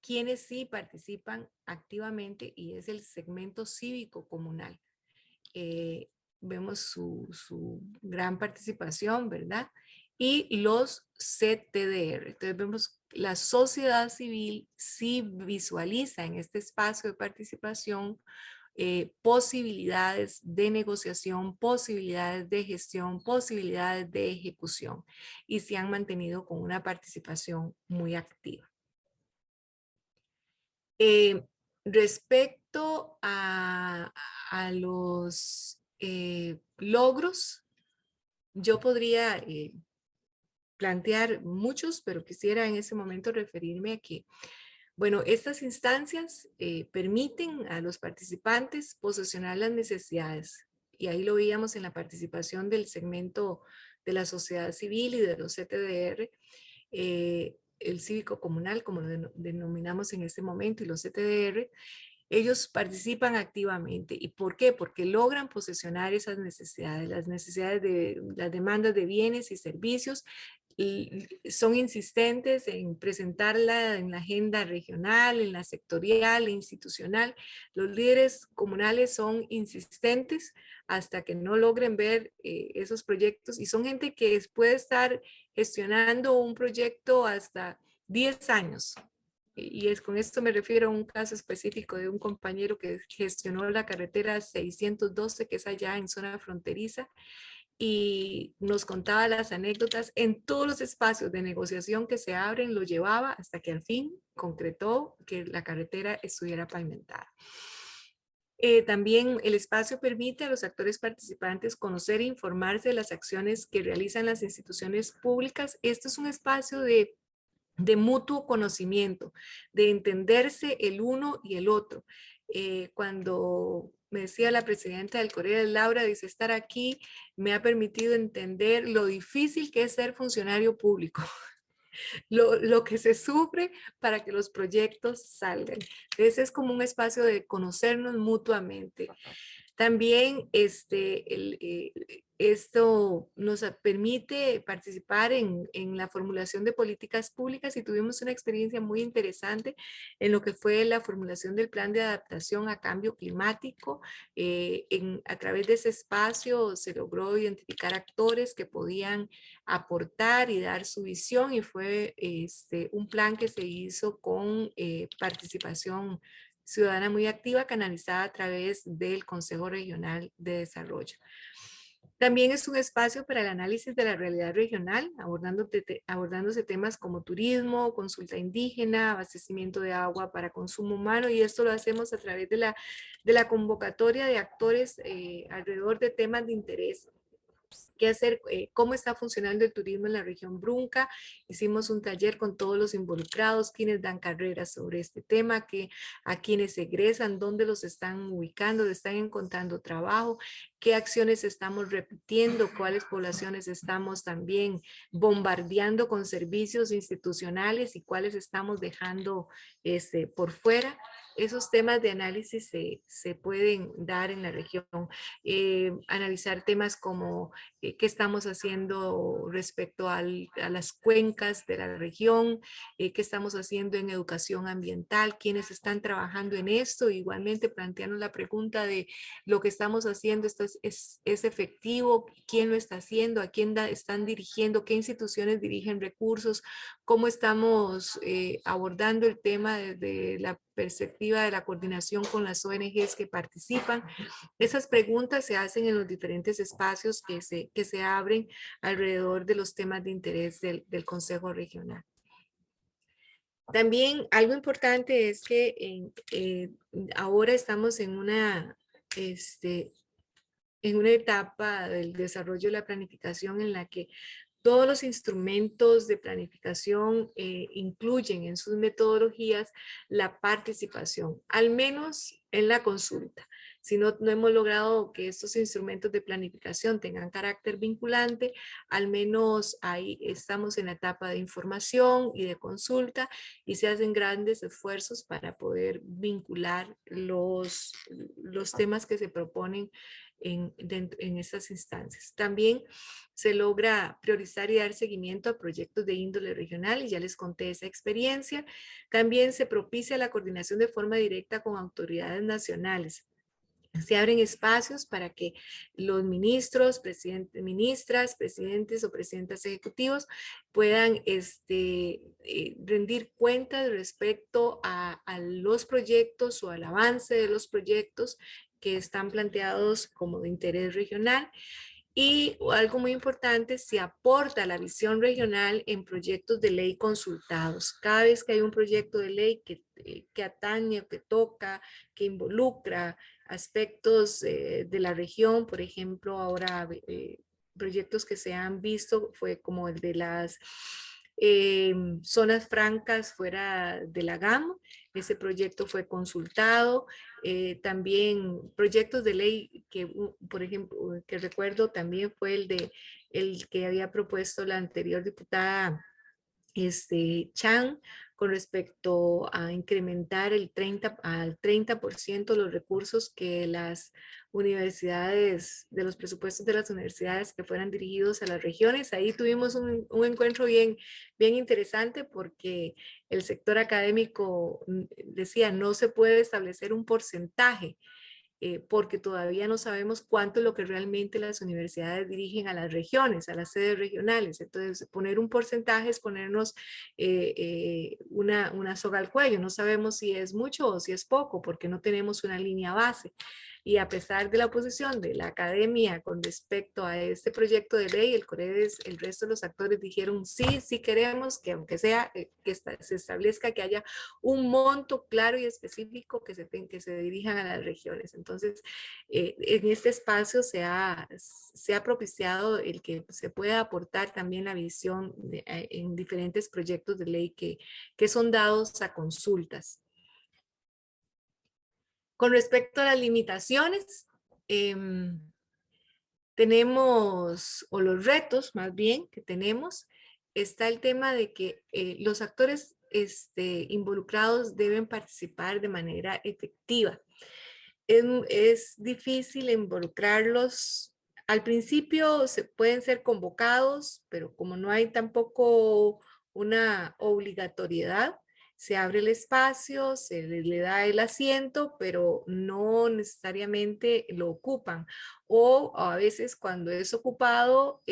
quienes sí participan activamente, y es el segmento cívico comunal. Vemos su gran participación, ¿verdad? Y los CTDR. Entonces vemos la sociedad civil sí visualiza en este espacio de participación posibilidades de negociación, posibilidades de gestión, posibilidades de ejecución, y se han mantenido con una participación muy activa. Respecto a los logros, yo podría plantear muchos, pero quisiera en ese momento referirme a que, bueno, estas instancias permiten a los participantes posicionar las necesidades, y ahí lo veíamos en la participación del segmento de la sociedad civil y de los CTDR, el cívico comunal, como lo denominamos en este momento, y los CTDR. Ellos participan activamente. ¿Y por qué? Porque logran posesionar esas necesidades, las demandas de bienes y servicios, y son insistentes en presentarla en la agenda regional, en la sectorial e institucional. Los líderes comunales son insistentes hasta que no logren ver esos proyectos, y son gente que puede estar gestionando un proyecto hasta 10 años. Y con esto me refiero a un caso específico de un compañero que gestionó la carretera 612, que es allá en zona fronteriza, y nos contaba las anécdotas en todos los espacios de negociación que se abren, lo llevaba hasta que al fin concretó que la carretera estuviera pavimentada. También el espacio permite a los actores participantes conocer e informarse de las acciones que realizan las instituciones públicas. Esto es un espacio de mutuo conocimiento, de entenderse el uno y el otro. Cuando me decía la presidenta del Corea, Laura, dice, estar aquí me ha permitido entender lo difícil que es ser funcionario público, lo que se sufre para que los proyectos salgan. Ese es como un espacio de conocernos mutuamente. También esto nos permite participar en la formulación de políticas públicas, y tuvimos una experiencia muy interesante en lo que fue la formulación del plan de adaptación a cambio climático. A través de ese espacio se logró identificar actores que podían aportar y dar su visión, y fue un plan que se hizo con participación ciudadana muy activa, canalizada a través del Consejo Regional de Desarrollo. También es un espacio para el análisis de la realidad regional, abordándose temas como turismo, consulta indígena, abastecimiento de agua para consumo humano, y esto lo hacemos a través de la convocatoria de actores alrededor de temas de interés. ¿Qué hacer? ¿Cómo está funcionando el turismo en la región Brunca? Hicimos un taller con todos los involucrados, quienes dan carreras sobre este tema, a quienes egresan, dónde los están ubicando, están encontrando trabajo, qué acciones estamos repitiendo, cuáles poblaciones estamos también bombardeando con servicios institucionales y cuáles estamos dejando por fuera. Esos temas de análisis se pueden dar en la región. Analizar temas como qué estamos haciendo respecto a las cuencas de la región, qué estamos haciendo en educación ambiental, quiénes están trabajando en esto. Igualmente plantearnos la pregunta de lo que estamos haciendo, ¿esto es efectivo? ¿Quién lo está haciendo? ¿A quién están dirigiendo? ¿Qué instituciones dirigen recursos? ¿Cómo estamos abordando el tema desde la perspectiva de la coordinación con las ONGs que participan? Esas preguntas se hacen en los diferentes espacios que se abren alrededor de los temas de interés del Consejo Regional. También algo importante es que ahora estamos en una etapa del desarrollo de la planificación en la que todos los instrumentos de planificación incluyen en sus metodologías la participación, al menos en la consulta. Si no hemos logrado que estos instrumentos de planificación tengan carácter vinculante, al menos ahí estamos en la etapa de información y de consulta, y se hacen grandes esfuerzos para poder vincular los temas que se proponen en estas instancias. También se logra priorizar y dar seguimiento a proyectos de índole regional, y ya les conté esa experiencia. También se propicia la coordinación de forma directa con autoridades nacionales. Se abren espacios para que los ministros, ministras, presidentes o presidentas ejecutivos puedan rendir cuentas respecto a los proyectos o al avance de los proyectos que están planteados como de interés regional. Y algo muy importante, se aporta la visión regional en proyectos de ley consultados. Cada vez que hay un proyecto de ley que atañe, que toca, que involucra aspectos de la región, por ejemplo, ahora proyectos que se han visto fue como el de las zonas francas fuera de la GAM. Ese proyecto fue consultado. También proyectos de ley que, por ejemplo, que recuerdo también fue el que había propuesto la anterior diputada Chan, con respecto a incrementar al 30% los recursos que las universidades, de los presupuestos de las universidades que fueran dirigidos a las regiones. Ahí tuvimos un encuentro bien interesante, porque el sector académico decía no se puede establecer un porcentaje, porque todavía no sabemos cuánto es lo que realmente las universidades dirigen a las regiones, a las sedes regionales. Entonces, poner un porcentaje es ponernos una soga al cuello. No sabemos si es mucho o si es poco, porque no tenemos una línea base. Y a pesar de la oposición de la academia con respecto a este proyecto de ley, el COREDES, el resto de los actores dijeron sí, sí queremos que, aunque sea se establezca que haya un monto claro y específico que se dirijan a las regiones. Entonces, en este espacio se ha propiciado el que se pueda aportar también la visión en diferentes proyectos de ley que son dados a consultas. Con respecto a las limitaciones, tenemos, o los retos más bien que tenemos, está el tema de que los actores involucrados deben participar de manera efectiva. Es difícil involucrarlos. Al principio pueden ser convocados, pero como no hay tampoco una obligatoriedad, se abre el espacio, se le da el asiento, pero no necesariamente lo ocupan. O a veces cuando es ocupado,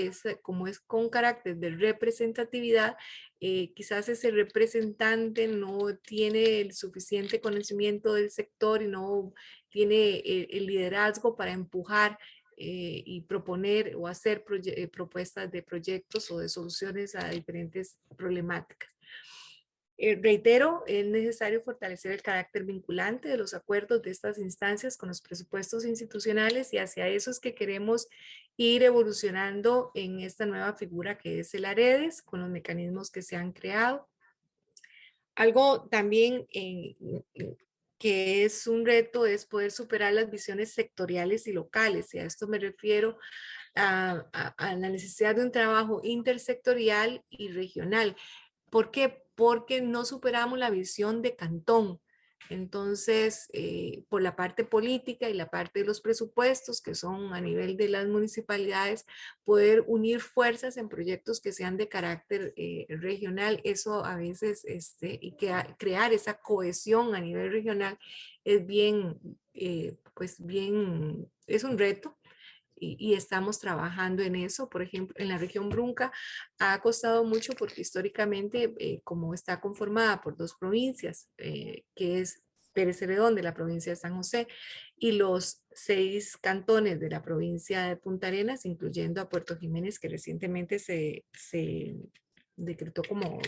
como es con carácter de representatividad, quizás ese representante no tiene el suficiente conocimiento del sector y no tiene el liderazgo para empujar y proponer o hacer propuestas de proyectos o de soluciones a diferentes problemáticas. Reitero, es necesario fortalecer el carácter vinculante de los acuerdos de estas instancias con los presupuestos institucionales, y hacia eso es que queremos ir evolucionando en esta nueva figura que es el AREDES, con los mecanismos que se han creado. Algo también que es un reto es poder superar las visiones sectoriales y locales, y a esto me refiero a la necesidad de un trabajo intersectorial y regional. ¿Por qué? Porque no superamos la visión de cantón. Entonces, por la parte política y la parte de los presupuestos, que son a nivel de las municipalidades, poder unir fuerzas en proyectos que sean de carácter regional, eso a veces, y crear esa cohesión a nivel regional es es un reto. Y estamos trabajando en eso. Por ejemplo, en la región Brunca ha costado mucho porque históricamente, como está conformada por dos provincias, que es Pérez Celedón de la provincia de San José y los 6 cantones de la provincia de Punta Arenas, incluyendo a Puerto Jiménez, que recientemente se decretó como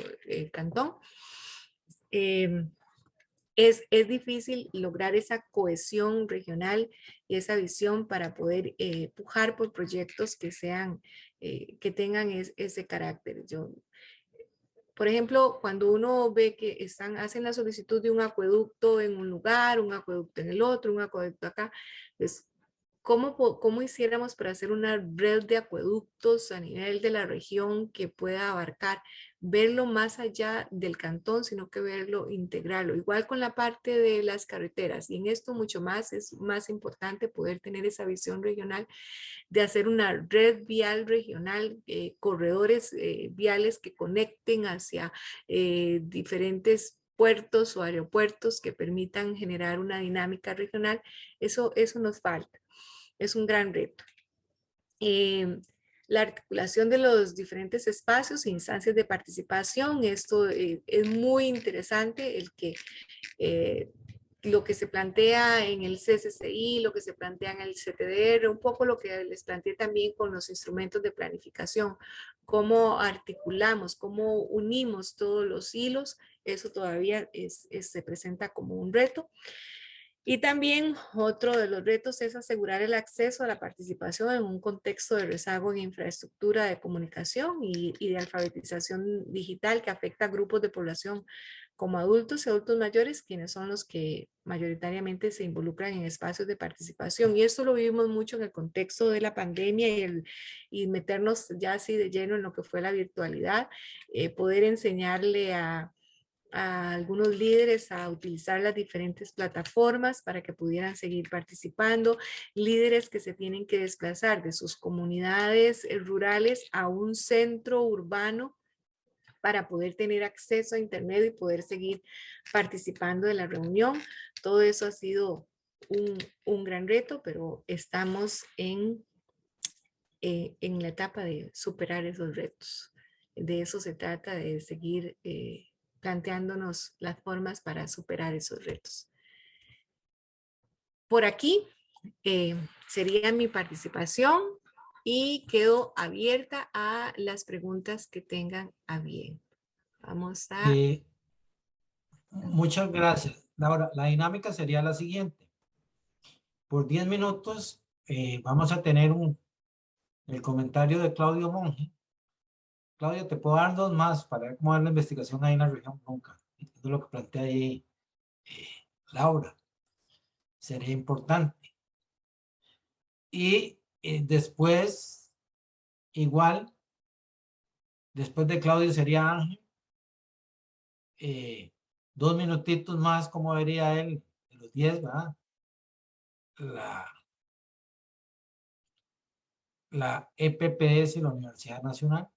cantón. Es difícil lograr esa cohesión regional y esa visión para poder pujar por proyectos que que tengan ese carácter. Por ejemplo, cuando uno ve que hacen la solicitud de un acueducto en un lugar, un acueducto en el otro, un acueducto acá, pues, ¿cómo hiciéramos para hacer una red de acueductos a nivel de la región que pueda abarcar, verlo más allá del cantón, sino que verlo, integrarlo? Igual con la parte de las carreteras, y en esto mucho más, es más importante poder tener esa visión regional de hacer una red vial regional, corredores viales que conecten hacia diferentes puertos o aeropuertos que permitan generar una dinámica regional. Eso nos falta. Es un gran reto. La articulación de los diferentes espacios e instancias de participación, esto es muy interesante, lo que se plantea en el CCCI, lo que se plantea en el CTDR, un poco lo que les planteé también con los instrumentos de planificación, cómo articulamos, cómo unimos todos los hilos, eso todavía se presenta como un reto. Y también otro de los retos es asegurar el acceso a la participación en un contexto de rezago en infraestructura de comunicación y de alfabetización digital que afecta a grupos de población como adultos y adultos mayores, quienes son los que mayoritariamente se involucran en espacios de participación. Y esto lo vivimos mucho en el contexto de la pandemia y meternos ya así de lleno en lo que fue la virtualidad, poder enseñarle a algunos líderes a utilizar las diferentes plataformas para que pudieran seguir participando, líderes que se tienen que desplazar de sus comunidades rurales a un centro urbano para poder tener acceso a internet y poder seguir participando de la reunión. Todo eso ha sido un gran reto, pero estamos en la etapa de superar esos retos. De eso se trata, de seguir planteándonos las formas para superar esos retos. Por aquí sería mi participación y quedo abierta a las preguntas que tengan a bien. Vamos a... Muchas gracias. Laura, la dinámica sería la siguiente. Por 10 minutos vamos a tener el comentario de Claudio Monge. Claudio, te puedo dar 2 más para ver cómo va la investigación ahí en la región Nunca. Eso es lo que plantea ahí Laura. Sería importante. Y después, igual, después de Claudio sería Ángel. 2 minutitos más, como vería él, de los 10, ¿verdad? La EPPS y la Universidad Nacional.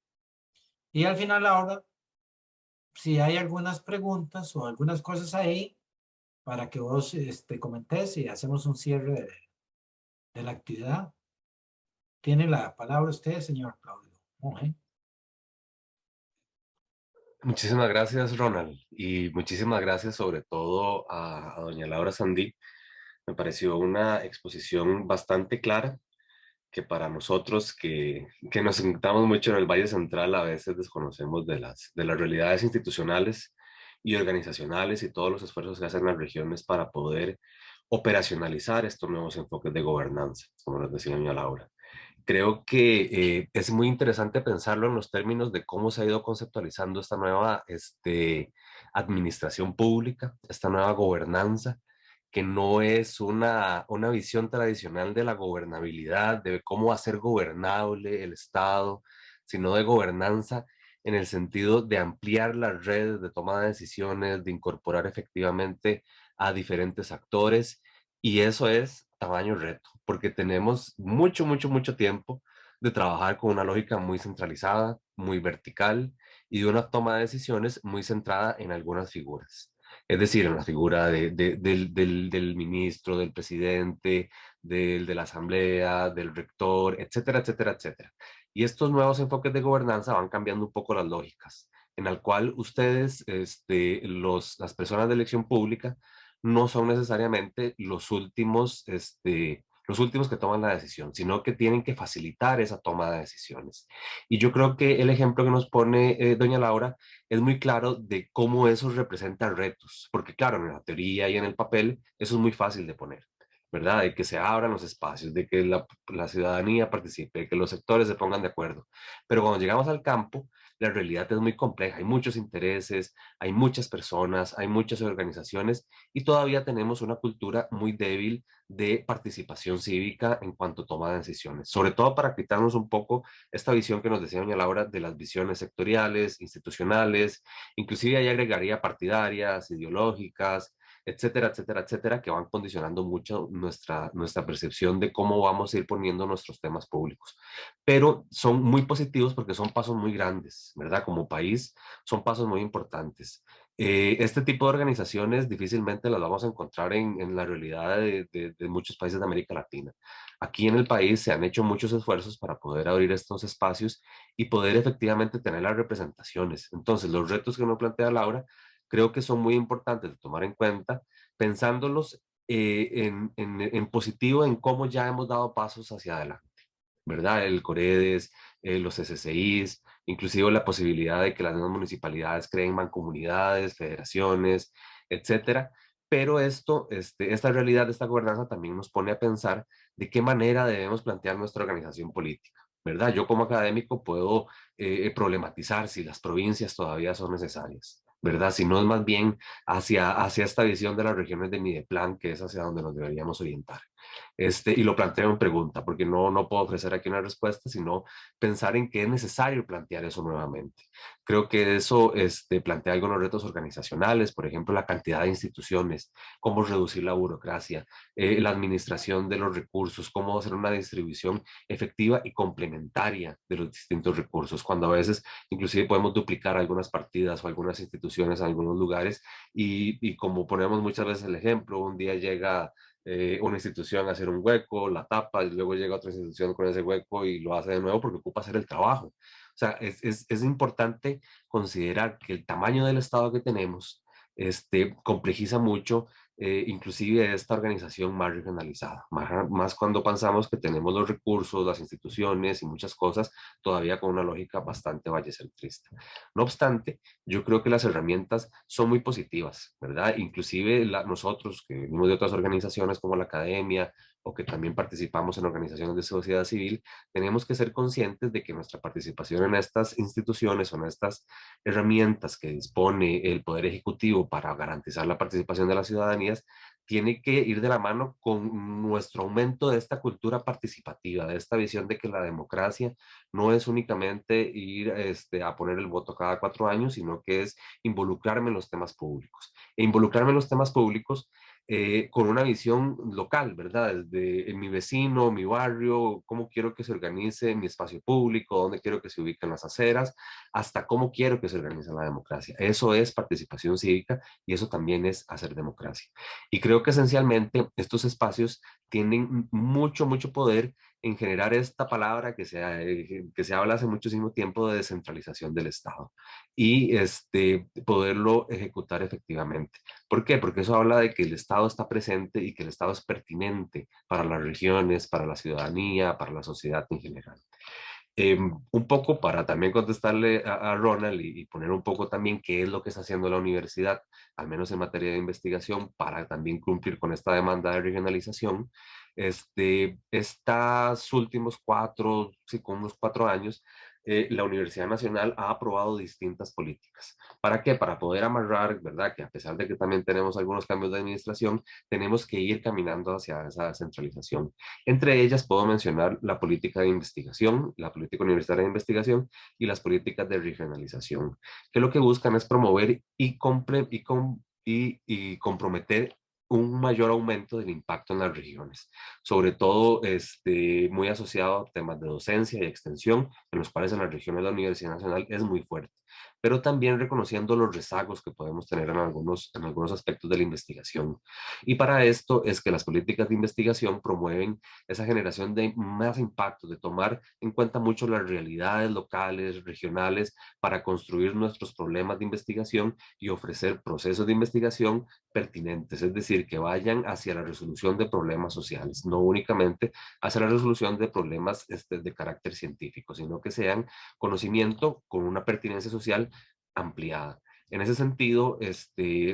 Y al final ahora, si hay algunas preguntas o algunas cosas ahí, para que vos comentes y hacemos un cierre de la actividad. Tiene la palabra usted, señor Claudio Monge. Muchísimas gracias, Ronald, y muchísimas gracias sobre todo a doña Laura Sandí. Me pareció una exposición bastante clara que para nosotros que nos sentamos mucho en el Valle Central a veces desconocemos de las realidades institucionales y organizacionales y todos los esfuerzos que hacen las regiones para poder operacionalizar estos nuevos enfoques de gobernanza, como nos decía doña Laura. Creo que es muy interesante pensarlo en los términos de cómo se ha ido conceptualizando esta nueva administración pública, esta nueva gobernanza, que no es una visión tradicional de la gobernabilidad, de cómo hacer gobernable el Estado, sino de gobernanza en el sentido de ampliar las redes de toma de decisiones, de incorporar efectivamente a diferentes actores, y eso es tamaño reto, porque tenemos mucho, mucho, mucho tiempo de trabajar con una lógica muy centralizada, muy vertical y de una toma de decisiones muy centrada en algunas figuras. Es decir, en la figura del ministro, del presidente, de la asamblea, del rector, etcétera, etcétera, etcétera. Y estos nuevos enfoques de gobernanza van cambiando un poco las lógicas, en el cual ustedes, las personas de elección pública, no son necesariamente los últimos que toman la decisión, sino que tienen que facilitar esa toma de decisiones. Y yo creo que el ejemplo que nos pone doña Laura es muy claro de cómo eso representa retos, porque claro, en la teoría y en el papel eso es muy fácil de poner, ¿verdad? De que se abran los espacios, de que la ciudadanía participe, de que los sectores se pongan de acuerdo. Pero cuando llegamos al campo, la realidad es muy compleja, hay muchos intereses, hay muchas personas, hay muchas organizaciones y todavía tenemos una cultura muy débil de participación cívica en cuanto a toma de decisiones, sobre todo para quitarnos un poco esta visión que nos decía doña Laura de las visiones sectoriales, institucionales, inclusive ahí agregaría partidarias, ideológicas, etcétera, etcétera, etcétera, que van condicionando mucho nuestra percepción de cómo vamos a ir poniendo nuestros temas públicos. Pero son muy positivos porque son pasos muy grandes, ¿verdad? Como país, son pasos muy importantes. Este tipo de organizaciones difícilmente las vamos a encontrar en la realidad de muchos países de América Latina. Aquí en el país se han hecho muchos esfuerzos para poder abrir estos espacios y poder efectivamente tener las representaciones. Entonces, los retos que nos plantea Laura creo que son muy importantes de tomar en cuenta, pensándolos en positivo, en cómo ya hemos dado pasos hacia adelante, ¿verdad? El Coredes, los SCIs, inclusive la posibilidad de que las nuevas municipalidades creen mancomunidades, federaciones, etcétera, Pero esta realidad de esta gobernanza también nos pone a pensar de qué manera debemos plantear nuestra organización política, ¿verdad? Yo como académico puedo problematizar si las provincias todavía son necesarias, ¿verdad? Si no es más bien hacia esta visión de las regiones de Mideplan, que es hacia donde nos deberíamos orientar. Y lo planteo en pregunta, porque no puedo ofrecer aquí una respuesta, sino pensar en que es necesario plantear eso nuevamente. Creo que eso plantea algunos retos organizacionales, por ejemplo, la cantidad de instituciones, cómo reducir la burocracia, la administración de los recursos, cómo hacer una distribución efectiva y complementaria de los distintos recursos, cuando a veces inclusive podemos duplicar algunas partidas o algunas instituciones en algunos lugares y como ponemos muchas veces el ejemplo, un día llega una institución a hacer un hueco, la tapa, y luego llega otra institución con ese hueco y lo hace de nuevo porque ocupa hacer el trabajo. O sea, es importante considerar que el tamaño del Estado que tenemos complejiza mucho, inclusive esta organización más regionalizada, más cuando pensamos que tenemos los recursos, las instituciones y muchas cosas todavía con una lógica bastante vallecentrista. No obstante, yo creo que las herramientas son muy positivas, ¿verdad? Inclusive nosotros que venimos de otras organizaciones como la academia o que también participamos en organizaciones de sociedad civil, tenemos que ser conscientes de que nuestra participación en estas instituciones o en estas herramientas que dispone el Poder Ejecutivo para garantizar la participación de las ciudadanías tiene que ir de la mano con nuestro aumento de esta cultura participativa, de esta visión de que la democracia no es únicamente ir a poner el voto cada 4 años, sino que es involucrarme en los temas públicos. E involucrarme en los temas públicos con una visión local, ¿verdad? Desde mi vecino, mi barrio, cómo quiero que se organice mi espacio público, dónde quiero que se ubiquen las aceras, hasta cómo quiero que se organice la democracia. Eso es participación cívica y eso también es hacer democracia. Y creo que esencialmente estos espacios tienen mucho, mucho poder en generar esta palabra que se habla hace muchísimo tiempo de descentralización del Estado y poderlo ejecutar efectivamente. ¿Por qué? Porque eso habla de que el Estado está presente y que el Estado es pertinente para las regiones, para la ciudadanía, para la sociedad en general. Un poco para también contestarle a Ronald y poner un poco también qué es lo que está haciendo la universidad, al menos en materia de investigación, para también cumplir con esta demanda de regionalización. Estos últimos con unos 4 años, la Universidad Nacional ha aprobado distintas políticas. ¿Para qué? Para poder amarrar, ¿verdad? Que a pesar de que también tenemos algunos cambios de administración, tenemos que ir caminando hacia esa descentralización. Entre ellas puedo mencionar la política de investigación, la política universitaria de investigación y las políticas de regionalización, que lo que buscan es promover y comprometer un mayor aumento del impacto en las regiones, sobre todo muy asociado a temas de docencia y extensión, en los cuales en las regiones de la Universidad Nacional es muy fuerte, pero también reconociendo los rezagos que podemos tener en algunos aspectos de la investigación. Y para esto es que las políticas de investigación promueven esa generación de más impacto, de tomar en cuenta mucho las realidades locales, regionales, para construir nuestros problemas de investigación y ofrecer procesos de investigación pertinentes, es decir, que vayan hacia la resolución de problemas sociales, no únicamente hacia la resolución de problemas de carácter científico, sino que sean conocimiento con una pertinencia social ampliada. En ese sentido,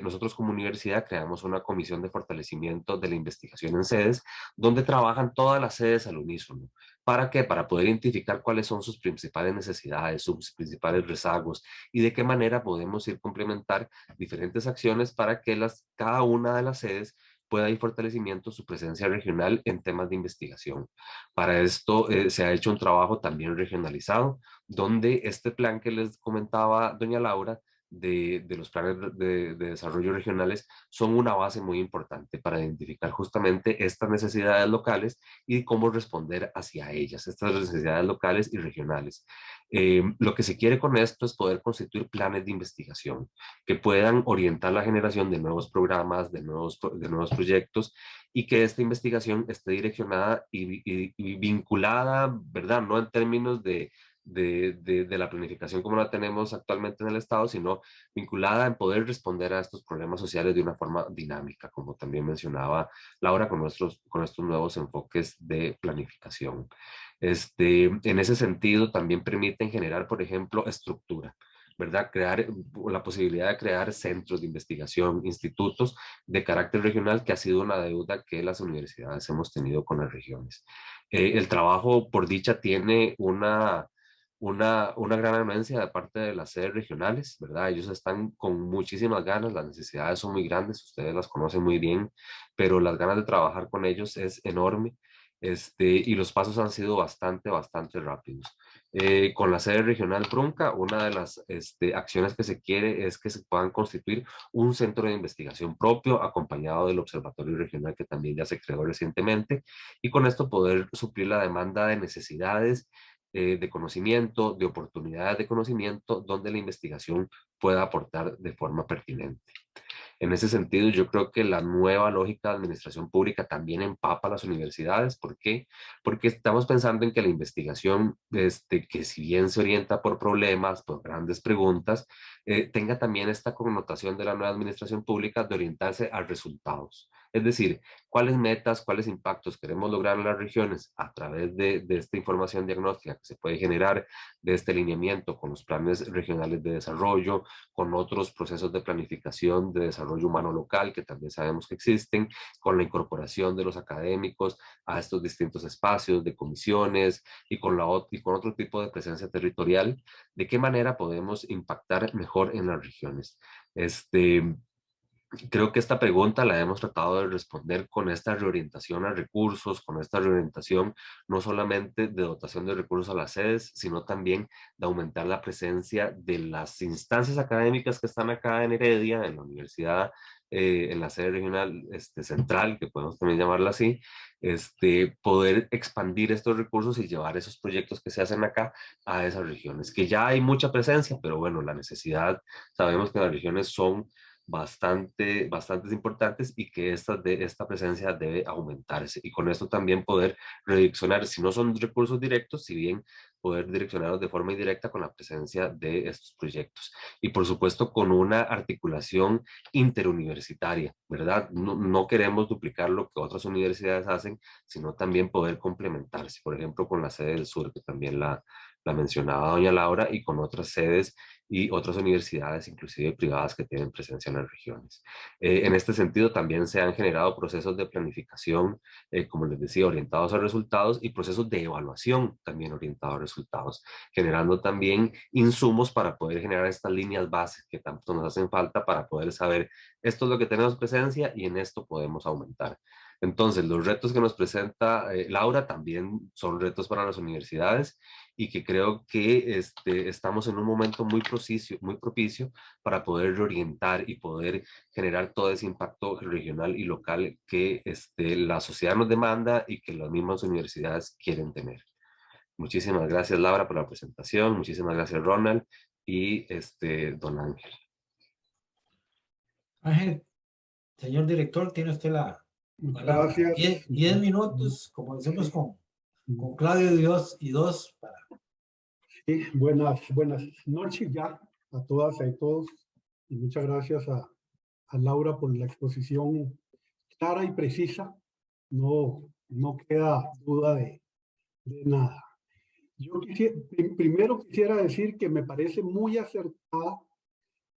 nosotros como universidad creamos una comisión de fortalecimiento de la investigación en sedes, donde trabajan todas las sedes al unísono. ¿Para qué? Para poder identificar cuáles son sus principales necesidades, sus principales rezagos y de qué manera podemos ir complementar diferentes acciones para que cada una de las sedes pueda ir fortalecimiento su presencia regional en temas de investigación. Para esto se ha hecho un trabajo también regionalizado, donde este plan que les comentaba doña Laura, de los planes de desarrollo regionales son una base muy importante para identificar justamente estas necesidades locales y cómo responder hacia ellas, estas necesidades locales y regionales. Lo que se quiere con esto es poder constituir planes de investigación que puedan orientar la generación de nuevos programas, de nuevos proyectos y que esta investigación esté direccionada y vinculada, ¿verdad? No en términos de la planificación como la tenemos actualmente en el Estado, sino vinculada en poder responder a estos problemas sociales de una forma dinámica, como también mencionaba Laura, con estos nuevos enfoques de planificación. En ese sentido, también permiten generar, por ejemplo, estructura. ¿verdad? Crear la posibilidad de crear centros de investigación, institutos de carácter regional, que ha sido una deuda que las universidades hemos tenido con las regiones. El trabajo, por dicha, tiene una gran anuencia de parte de las sedes regionales, ¿verdad? Ellos están con muchísimas ganas, las necesidades son muy grandes, ustedes las conocen muy bien, pero las ganas de trabajar con ellos es enorme. Y los pasos han sido bastante rápidos. Con la sede regional Brunca, una de las acciones que se quiere es que se puedan constituir un centro de investigación propio, acompañado del Observatorio Regional que también ya se creó recientemente, y con esto poder suplir la demanda de necesidades de conocimiento, de oportunidades de conocimiento, donde la investigación pueda aportar de forma pertinente. En ese sentido, yo creo que la nueva lógica de administración pública también empapa a las universidades. ¿Por qué? Porque estamos pensando en que la investigación, que si bien se orienta por problemas, por grandes preguntas, tenga también esta connotación de la nueva administración pública de orientarse a resultados. Es decir, cuáles metas, cuáles impactos queremos lograr en las regiones a través de esta información diagnóstica que se puede generar, de este alineamiento con los planes regionales de desarrollo, con otros procesos de planificación de desarrollo humano local que también sabemos que existen, con la incorporación de los académicos a estos distintos espacios de comisiones y con otro tipo de presencia territorial. ¿De qué manera podemos impactar mejor en las regiones? Creo que esta pregunta la hemos tratado de responder con esta reorientación a recursos, con esta reorientación no solamente de dotación de recursos a las sedes, sino también de aumentar la presencia de las instancias académicas que están acá en Heredia, en la universidad, en la sede regional central, que podemos también llamarla así, poder expandir estos recursos y llevar esos proyectos que se hacen acá a esas regiones, que ya hay mucha presencia, pero bueno, la necesidad, sabemos que las regiones son bastantes importantes y que esta presencia debe aumentarse y con esto también poder redireccionar, si no son recursos directos, si bien poder direccionarlos de forma indirecta con la presencia de estos proyectos y por supuesto con una articulación interuniversitaria, ¿verdad? No queremos duplicar lo que otras universidades hacen, sino también poder complementarse, por ejemplo con la sede del sur, que también la mencionaba doña Laura, y con otras sedes y otras universidades, inclusive privadas, que tienen presencia en las regiones. En este sentido, también se han generado procesos de planificación, como les decía, orientados a resultados y procesos de evaluación también orientados a resultados, generando también insumos para poder generar estas líneas bases que tanto nos hacen falta para poder saber esto es lo que tenemos presencia y en esto podemos aumentar. Entonces, los retos que nos presenta Laura también son retos para las universidades y que creo que estamos en un momento muy propicio para poder reorientar y poder generar todo ese impacto regional y local que la sociedad nos demanda y que las mismas universidades quieren tener. Muchísimas gracias, Laura, por la presentación. Muchísimas gracias, Ronald y don Ángel. Ángel, señor director, tiene usted la palabra. Gracias. 10 minutos, como decimos con Claudio Dios y dos para... Sí, buenas noches ya a todas y a todos. Y muchas gracias a Laura por la exposición clara y precisa. No queda duda de nada. Yo primero quisiera decir que me parece muy acertada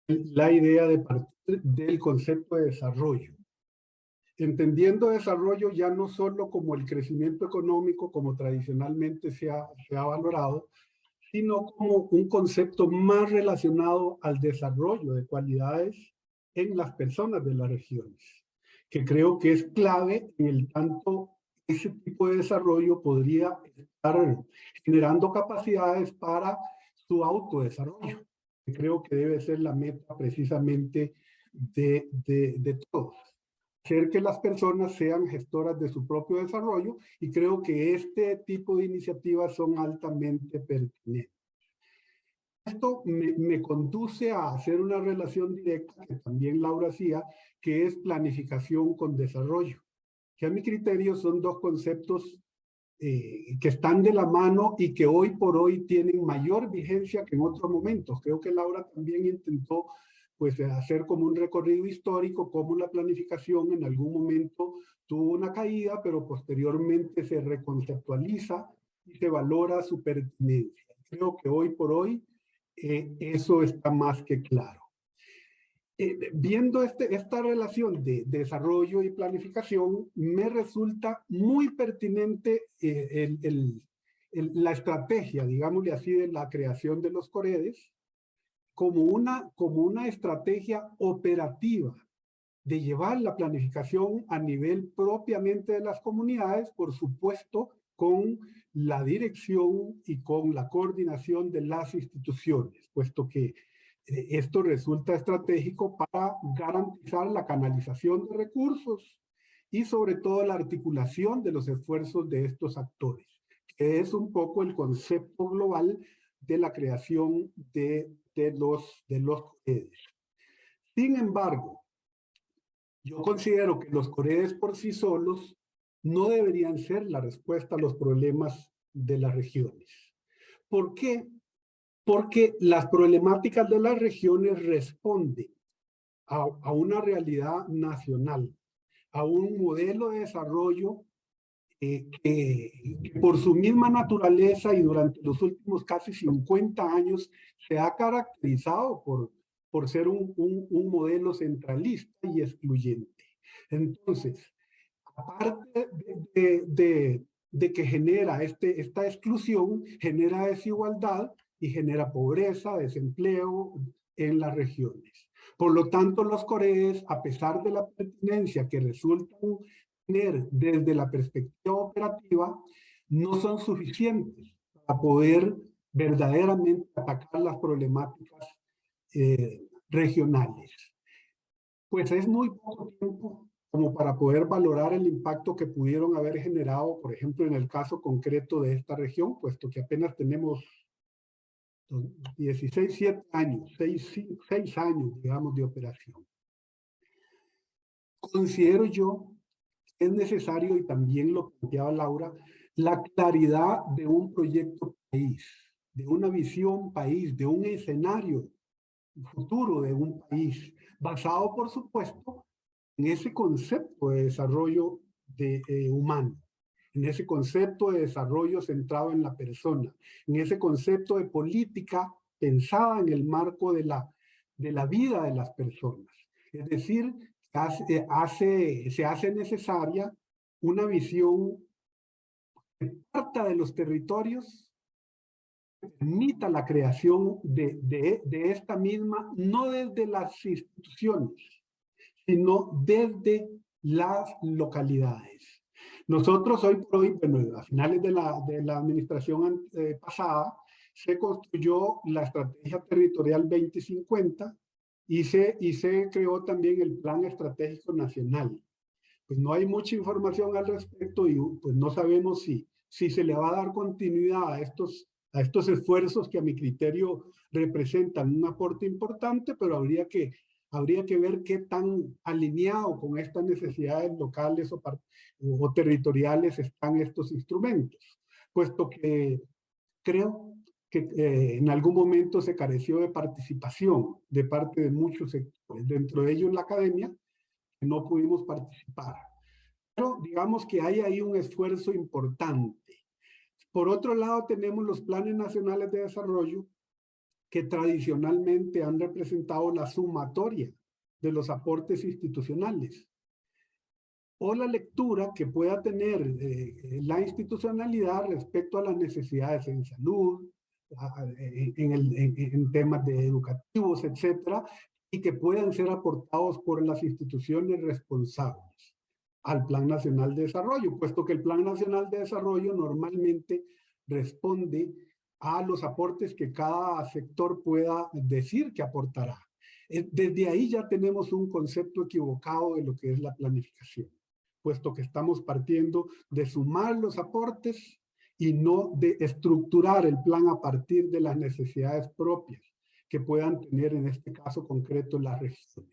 la idea de partir del concepto de desarrollo. Entendiendo desarrollo ya no solo como el crecimiento económico, como tradicionalmente se ha valorado, sino como un concepto más relacionado al desarrollo de cualidades en las personas de las regiones, que creo que es clave en el tanto ese tipo de desarrollo podría estar generando capacidades para su autodesarrollo, que creo que debe ser la meta precisamente de todos. Hacer que las personas sean gestoras de su propio desarrollo y creo que este tipo de iniciativas son altamente pertinentes. Esto me conduce a hacer una relación directa, que también Laura hacía, que es planificación con desarrollo, que a mi criterio son dos conceptos que están de la mano y que hoy por hoy tienen mayor vigencia que en otros momentos. Creo que Laura también intentó pues hacer como un recorrido histórico, cómo la planificación en algún momento tuvo una caída, pero posteriormente se reconceptualiza y se valora su pertinencia. Creo que hoy por hoy eso está más que claro. Viendo esta relación de desarrollo y planificación, me resulta muy pertinente la estrategia, digámosle así, de la creación de los COREDES como una estrategia operativa de llevar la planificación a nivel propiamente de las comunidades, por supuesto, con la dirección y con la coordinación de las instituciones, puesto que esto resulta estratégico para garantizar la canalización de recursos y sobre todo la articulación de los esfuerzos de estos actores, que es un poco el concepto global de la creación de los COREDES. Sin embargo, yo considero que los COREDES por sí solos no deberían ser la respuesta a los problemas de las regiones. ¿Por qué? Porque las problemáticas de las regiones responden a una realidad nacional, a un modelo de desarrollo que por su misma naturaleza y durante los últimos casi 50 años se ha caracterizado por ser un modelo centralista y excluyente. Entonces, aparte de que genera esta exclusión, genera desigualdad y genera pobreza, desempleo en las regiones. Por lo tanto, los COREDES, a pesar de la pertinencia que resultan tener desde la perspectiva operativa, no son suficientes para poder verdaderamente atacar las problemáticas regionales. Pues es muy poco tiempo como para poder valorar el impacto que pudieron haber generado, por ejemplo, en el caso concreto de esta región, puesto que apenas tenemos 17 años, 6 años, digamos, de operación. Considero yo que es necesario, y también lo planteaba Laura, la claridad de un proyecto país, de una visión país, de un escenario futuro de un país, basado, por supuesto, en ese concepto de desarrollo humano, en ese concepto de desarrollo centrado en la persona, en ese concepto de política pensada en el marco de la vida de las personas. Es decir, se hace necesaria una visión que parta de los territorios, que permita la creación de esta misma, no desde las instituciones, sino desde las localidades. Nosotros hoy por hoy, bueno, a finales de la administración pasada, se construyó la Estrategia Territorial 2050 y se creó también el Plan Estratégico Nacional. Pues no hay mucha información al respecto y pues no sabemos si se le va a dar continuidad a estos esfuerzos que a mi criterio representan un aporte importante, pero habría que ver qué tan alineado con estas necesidades locales o territoriales están estos instrumentos, puesto que creo que en algún momento se careció de participación de parte de muchos sectores, dentro de ellos la academia, que no pudimos participar. Pero digamos que hay ahí un esfuerzo importante. Por otro lado, tenemos los planes nacionales de desarrollo, que tradicionalmente han representado la sumatoria de los aportes institucionales, o la lectura que pueda tener la institucionalidad respecto a las necesidades en salud, en temas de educativos, etcétera, y que puedan ser aportados por las instituciones responsables al Plan Nacional de Desarrollo, puesto que el Plan Nacional de Desarrollo normalmente responde a los aportes que cada sector pueda decir que aportará. Desde ahí ya tenemos un concepto equivocado de lo que es la planificación, puesto que estamos partiendo de sumar los aportes y no de estructurar el plan a partir de las necesidades propias que puedan tener en este caso concreto las regiones.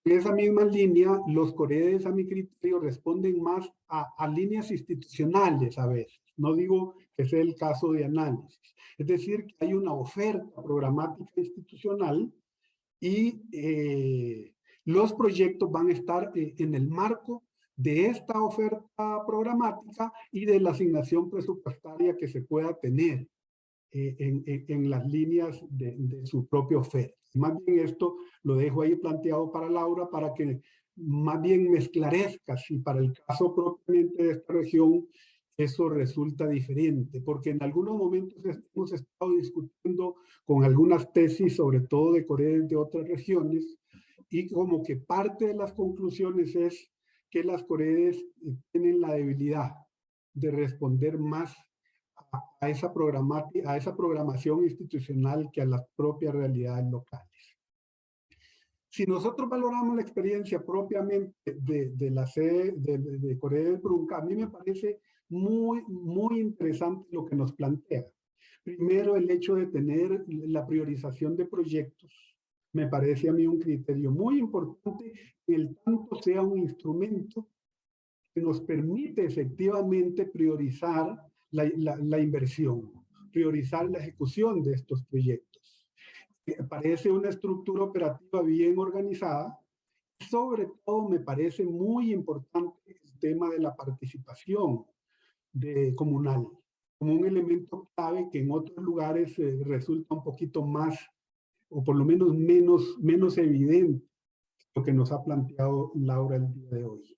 En esa misma línea, los COREDES a mi criterio responden más a líneas institucionales a veces. No digo que sea el caso de análisis. Es decir, que hay una oferta programática institucional y los proyectos van a estar en el marco de esta oferta programática y de la asignación presupuestaria que se pueda tener en las líneas de su propia oferta. Más bien esto lo dejo ahí planteado para Laura, para que más bien me esclarezca si para el caso propiamente de esta región eso resulta diferente, porque en algunos momentos hemos estado discutiendo con algunas tesis, sobre todo de coreanos de otras regiones, y como que parte de las conclusiones es que las coreanas tienen la debilidad de responder más a esa programación institucional que a las propias realidades locales. Si nosotros valoramos la experiencia propiamente de la sede de Correa del Brunca, a mí me parece muy interesante lo que nos plantea. Primero, el hecho de tener la priorización de proyectos. Me parece a mí un criterio muy importante, que el tanto sea un instrumento que nos permite efectivamente priorizar la inversión, priorizar la ejecución de estos proyectos. Parece una estructura operativa bien organizada. Sobre todo me parece muy importante el tema de la participación comunal, como un elemento clave que en otros lugares resulta un poquito más, o por lo menos menos evidente, lo que nos ha planteado Laura el día de hoy.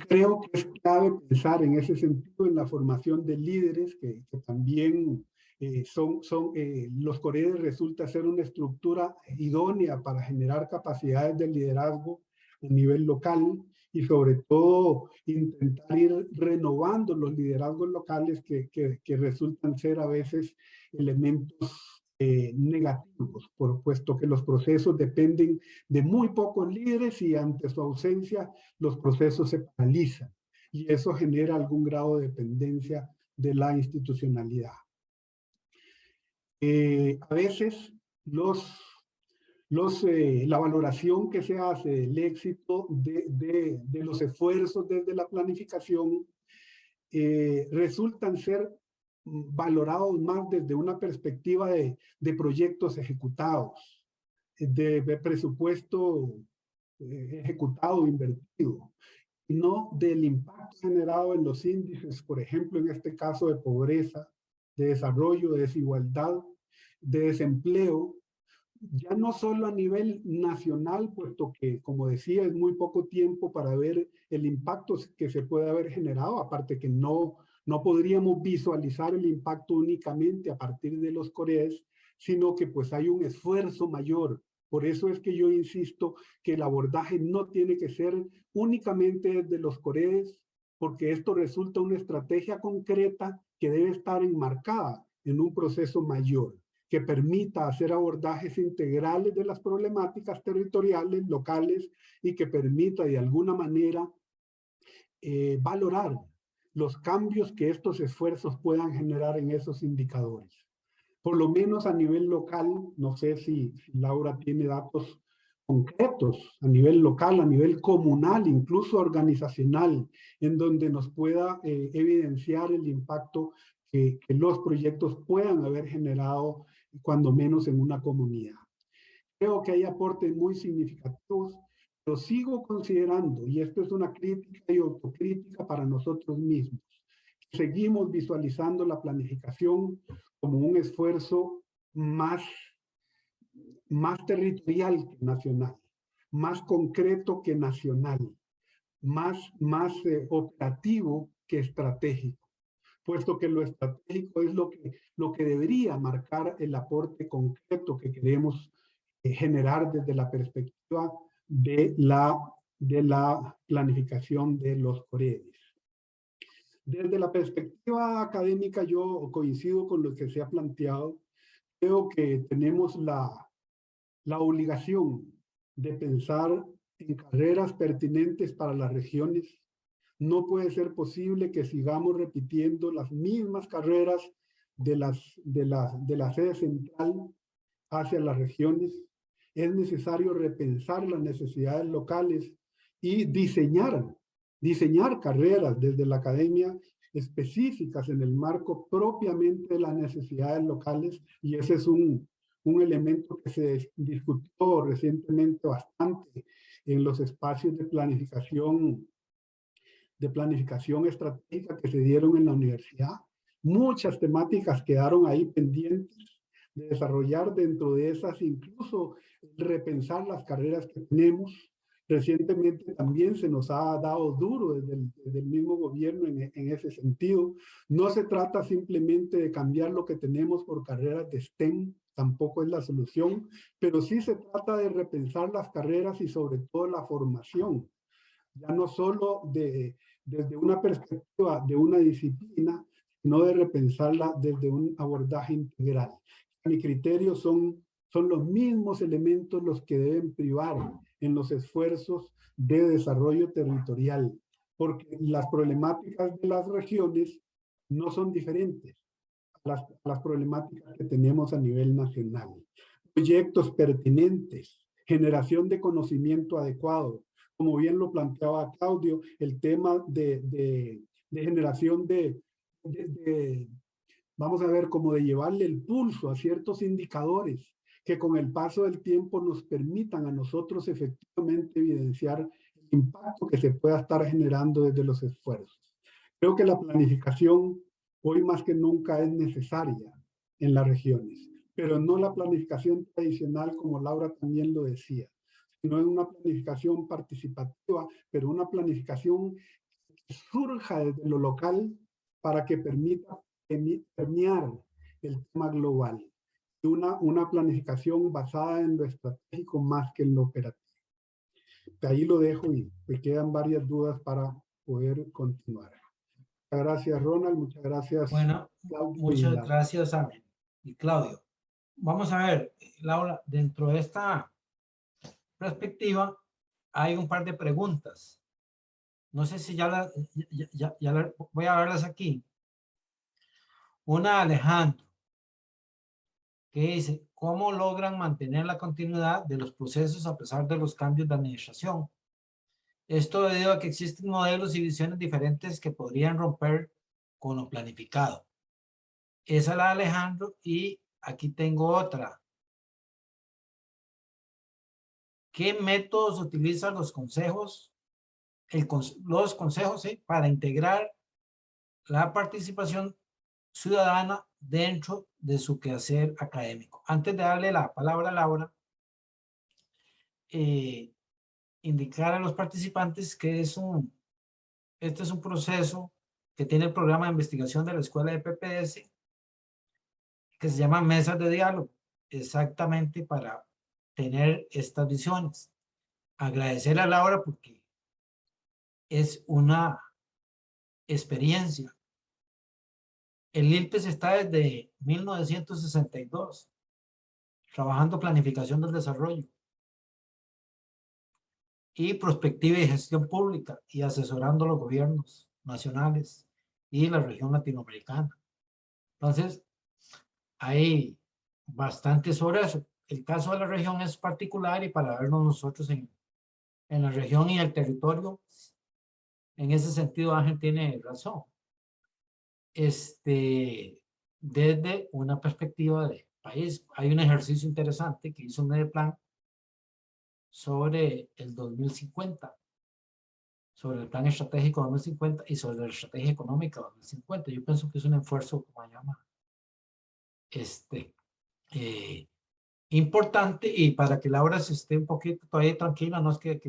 Creo que es clave pensar en ese sentido en la formación de líderes que también los coreanos resulta ser una estructura idónea para generar capacidades de liderazgo a nivel local y sobre todo intentar ir renovando los liderazgos locales que resultan ser a veces elementos negativos, puesto que los procesos dependen de muy pocos líderes y ante su ausencia los procesos se paralizan y eso genera algún grado de dependencia de la institucionalidad. A veces la valoración que se hace del éxito de los esfuerzos desde la planificación resultan ser valorados más desde una perspectiva de proyectos ejecutados, de presupuesto ejecutado, invertido, no del impacto generado en los índices, por ejemplo, en este caso de pobreza, de desarrollo, de desigualdad, de desempleo, ya no solo a nivel nacional, puesto que, como decía, es muy poco tiempo para ver el impacto que se puede haber generado, aparte que no podríamos visualizar el impacto únicamente a partir de los coreanos, sino que pues hay un esfuerzo mayor. Por eso es que yo insisto que el abordaje no tiene que ser únicamente desde los coreanos, porque esto resulta una estrategia concreta que debe estar enmarcada en un proceso mayor, que permita hacer abordajes integrales de las problemáticas territoriales, locales, y que permita de alguna manera valorar los cambios que estos esfuerzos puedan generar en esos indicadores. Por lo menos a nivel local, no sé si Laura tiene datos concretos a nivel local, a nivel comunal, incluso organizacional, en donde nos pueda evidenciar el impacto que los proyectos puedan haber generado, cuando menos en una comunidad. Creo que hay aportes muy significativos, pero sigo considerando, y esto es una crítica y autocrítica para nosotros mismos, seguimos visualizando la planificación como un esfuerzo más territorial que nacional, más concreto que nacional, más operativo que estratégico, puesto que lo estratégico es lo que debería marcar el aporte concreto que queremos generar desde la perspectiva de la planificación de los coreanos. Desde la perspectiva académica, yo coincido con lo que se ha planteado. Creo que tenemos la obligación de pensar en carreras pertinentes para las regiones. No puede ser posible que sigamos repitiendo las mismas carreras de la sede central hacia las regiones. Es necesario repensar las necesidades locales y diseñar carreras desde la academia específicas en el marco propiamente de las necesidades locales, y ese es un elemento que se discutió recientemente bastante en los espacios de planificación estratégica que se dieron en la universidad. Muchas temáticas quedaron ahí pendientes de desarrollar, dentro de esas incluso repensar las carreras que tenemos. Recientemente también se nos ha dado duro desde el mismo gobierno en ese sentido. No se trata simplemente de cambiar lo que tenemos por carreras de STEM, tampoco es la solución, pero sí se trata de repensar las carreras y sobre todo la formación, ya no solo desde una perspectiva de una disciplina, sino de repensarla desde un abordaje integral. A mi criterio son los mismos elementos los que deben privar en los esfuerzos de desarrollo territorial, porque las problemáticas de las regiones no son diferentes a las problemáticas que tenemos a nivel nacional. Proyectos pertinentes, generación de conocimiento adecuado, como bien lo planteaba Claudio, el tema de generación vamos a ver, como de llevarle el pulso a ciertos indicadores que con el paso del tiempo nos permitan a nosotros efectivamente evidenciar el impacto que se pueda estar generando desde los esfuerzos. Creo que la planificación hoy más que nunca es necesaria en las regiones, pero no la planificación tradicional como Laura también lo decía, sino en una planificación participativa, pero una planificación que surja desde lo local para que permita permear el tema global. Una planificación basada en lo estratégico más que en lo operativo. De ahí lo dejo y me quedan varias dudas para poder continuar. Muchas gracias, Ronald. Muchas gracias, Bueno, Claudio. muchas gracias, Ángel y Claudio. Vamos a ver, Laura, dentro de esta perspectiva hay un par de preguntas. No sé si ya voy a verlas aquí. Una, Alejandro, que dice, ¿cómo logran mantener la continuidad de los procesos a pesar de los cambios de administración? Esto debido a que existen modelos y visiones diferentes que podrían romper con lo planificado. Esa es la de Alejandro y aquí tengo otra. ¿Qué métodos utilizan los consejos, para integrar la participación ciudadana dentro de su quehacer académico? Antes de darle la palabra a Laura, indicar a los participantes que este es un proceso que tiene el programa de investigación de la Escuela de PPS, que se llama Mesas de Diálogo, exactamente para tener estas visiones. Agradecerle a Laura porque es una experiencia. El ILPES está desde 1962 trabajando planificación del desarrollo y prospectiva y gestión pública y asesorando a los gobiernos nacionales y la región latinoamericana. Entonces, hay bastante sobre eso. El caso de la región es particular y para vernos nosotros en la región y el territorio, en ese sentido Ángel tiene razón. Desde una perspectiva de país, hay un ejercicio interesante que hizo Medeplan sobre el 2050, sobre el plan estratégico 2050 y sobre la estrategia económica 2050. Yo pienso que es un esfuerzo, como se llama, importante, y para que Laura se esté un poquito todavía tranquila, no es que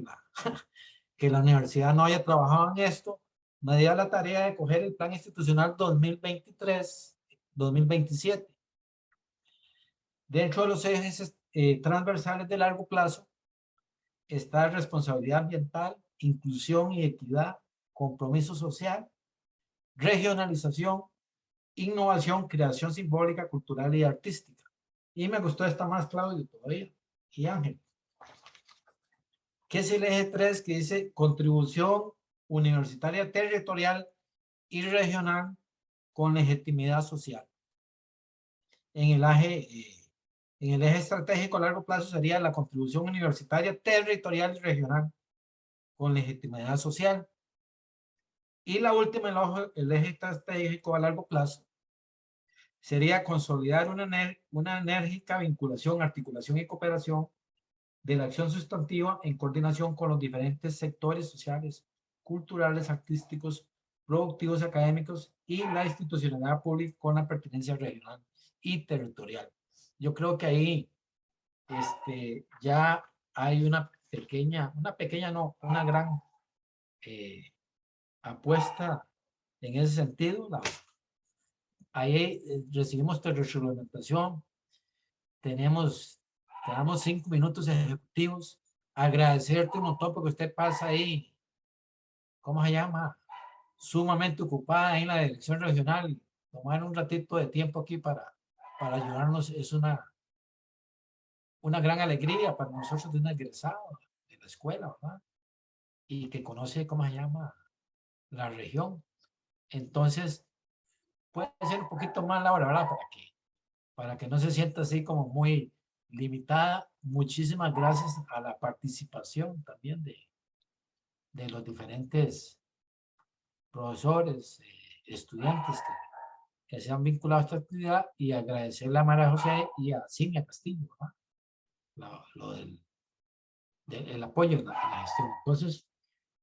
la universidad no haya trabajado en esto, me dio la tarea de coger el plan institucional 2023-2027. Dentro de los ejes transversales de largo plazo está responsabilidad ambiental, inclusión y equidad, compromiso social, regionalización, innovación, creación simbólica, cultural y artística. Y me gustó esta más, Claudio, todavía, y Ángel, que es el eje 3, que dice contribución universitaria territorial y regional con legitimidad social. En el eje estratégico a largo plazo sería la contribución universitaria territorial y regional con legitimidad social. Y la última, el eje estratégico a largo plazo, sería consolidar una enérgica vinculación, articulación y cooperación de la acción sustantiva en coordinación con los diferentes sectores sociales, culturales, artísticos, productivos académicos y la institucionalidad pública con la pertenencia regional y territorial. Yo creo que ahí ya hay una gran apuesta en ese sentido. Ahí recibimos tu retroalimentación, tenemos 5 minutos ejecutivos, agradecerte un montón porque usted pasa ahí, ¿cómo se llama? Sumamente ocupada en la dirección regional, tomar un ratito de tiempo aquí para ayudarnos es una gran alegría para nosotros de un egresado de la escuela, ¿verdad? Y que conoce, ¿cómo se llama? La región. Entonces, puede ser un poquito más la hora, ¿verdad? Para que no se sienta así como muy limitada. Muchísimas gracias a la participación también de los diferentes profesores, estudiantes que se han vinculado a esta actividad, y agradecerle a María José y a Simia Castillo, ¿verdad? Lo del el apoyo en la gestión. Entonces,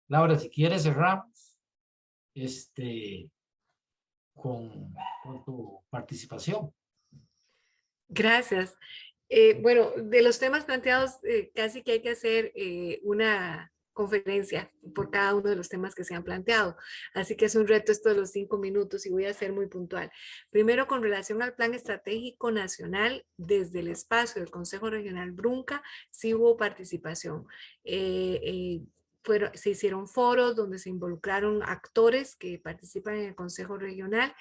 Laura, si quieres cerramos con tu participación. Gracias. Bueno, de los temas planteados, casi que hay que hacer una conferencia por cada uno de los temas que se han planteado. Así que es un reto esto de los 5 minutos y voy a ser muy puntual. Primero, con relación al Plan Estratégico Nacional, desde el espacio del Consejo Regional Brunca, sí hubo participación. Se hicieron foros donde se involucraron actores que participan en el Consejo Regional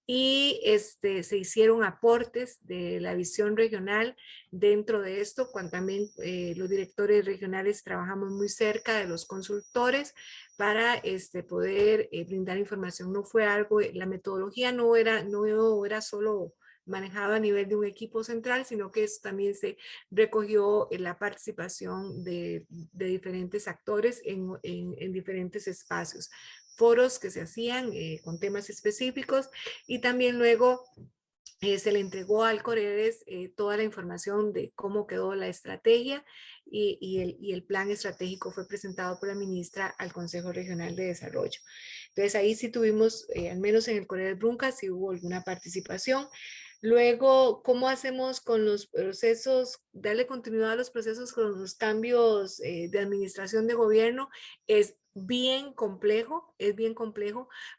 y se hicieron aportes de la visión regional dentro de esto, cuando también los directores regionales trabajamos muy cerca de los consultores para poder brindar información. No fue algo, la metodología no era solo manejado a nivel de un equipo central, sino que eso también se recogió en la participación de diferentes actores en diferentes espacios, foros que se hacían con temas específicos, y también luego se le entregó al Coredes toda la información de cómo quedó la estrategia y el plan estratégico fue presentado por la ministra al Consejo Regional de Desarrollo. Entonces ahí sí tuvimos, al menos en el Coredes Brunca, sí hubo alguna participación. Luego, ¿cómo hacemos con los procesos, darle continuidad a los procesos con los cambios de administración de gobierno? Es bien complejo,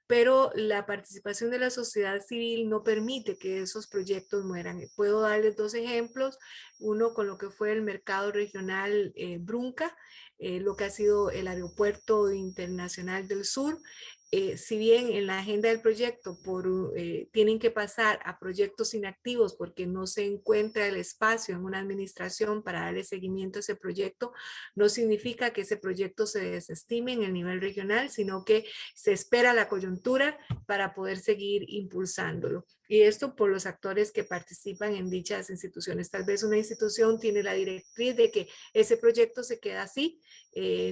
pero la participación de la sociedad civil no permite que esos proyectos mueran. Puedo darles 2 ejemplos, uno con lo que fue el mercado regional Brunca, lo que ha sido el aeropuerto internacional del sur. Si bien en la agenda del proyecto tienen que pasar a proyectos inactivos porque no se encuentra el espacio en una administración para darle seguimiento a ese proyecto, no significa que ese proyecto se desestime en el nivel regional, sino que se espera la coyuntura para poder seguir impulsándolo. Y esto por los actores que participan en dichas instituciones. Tal vez una institución tiene la directriz de que ese proyecto se queda así,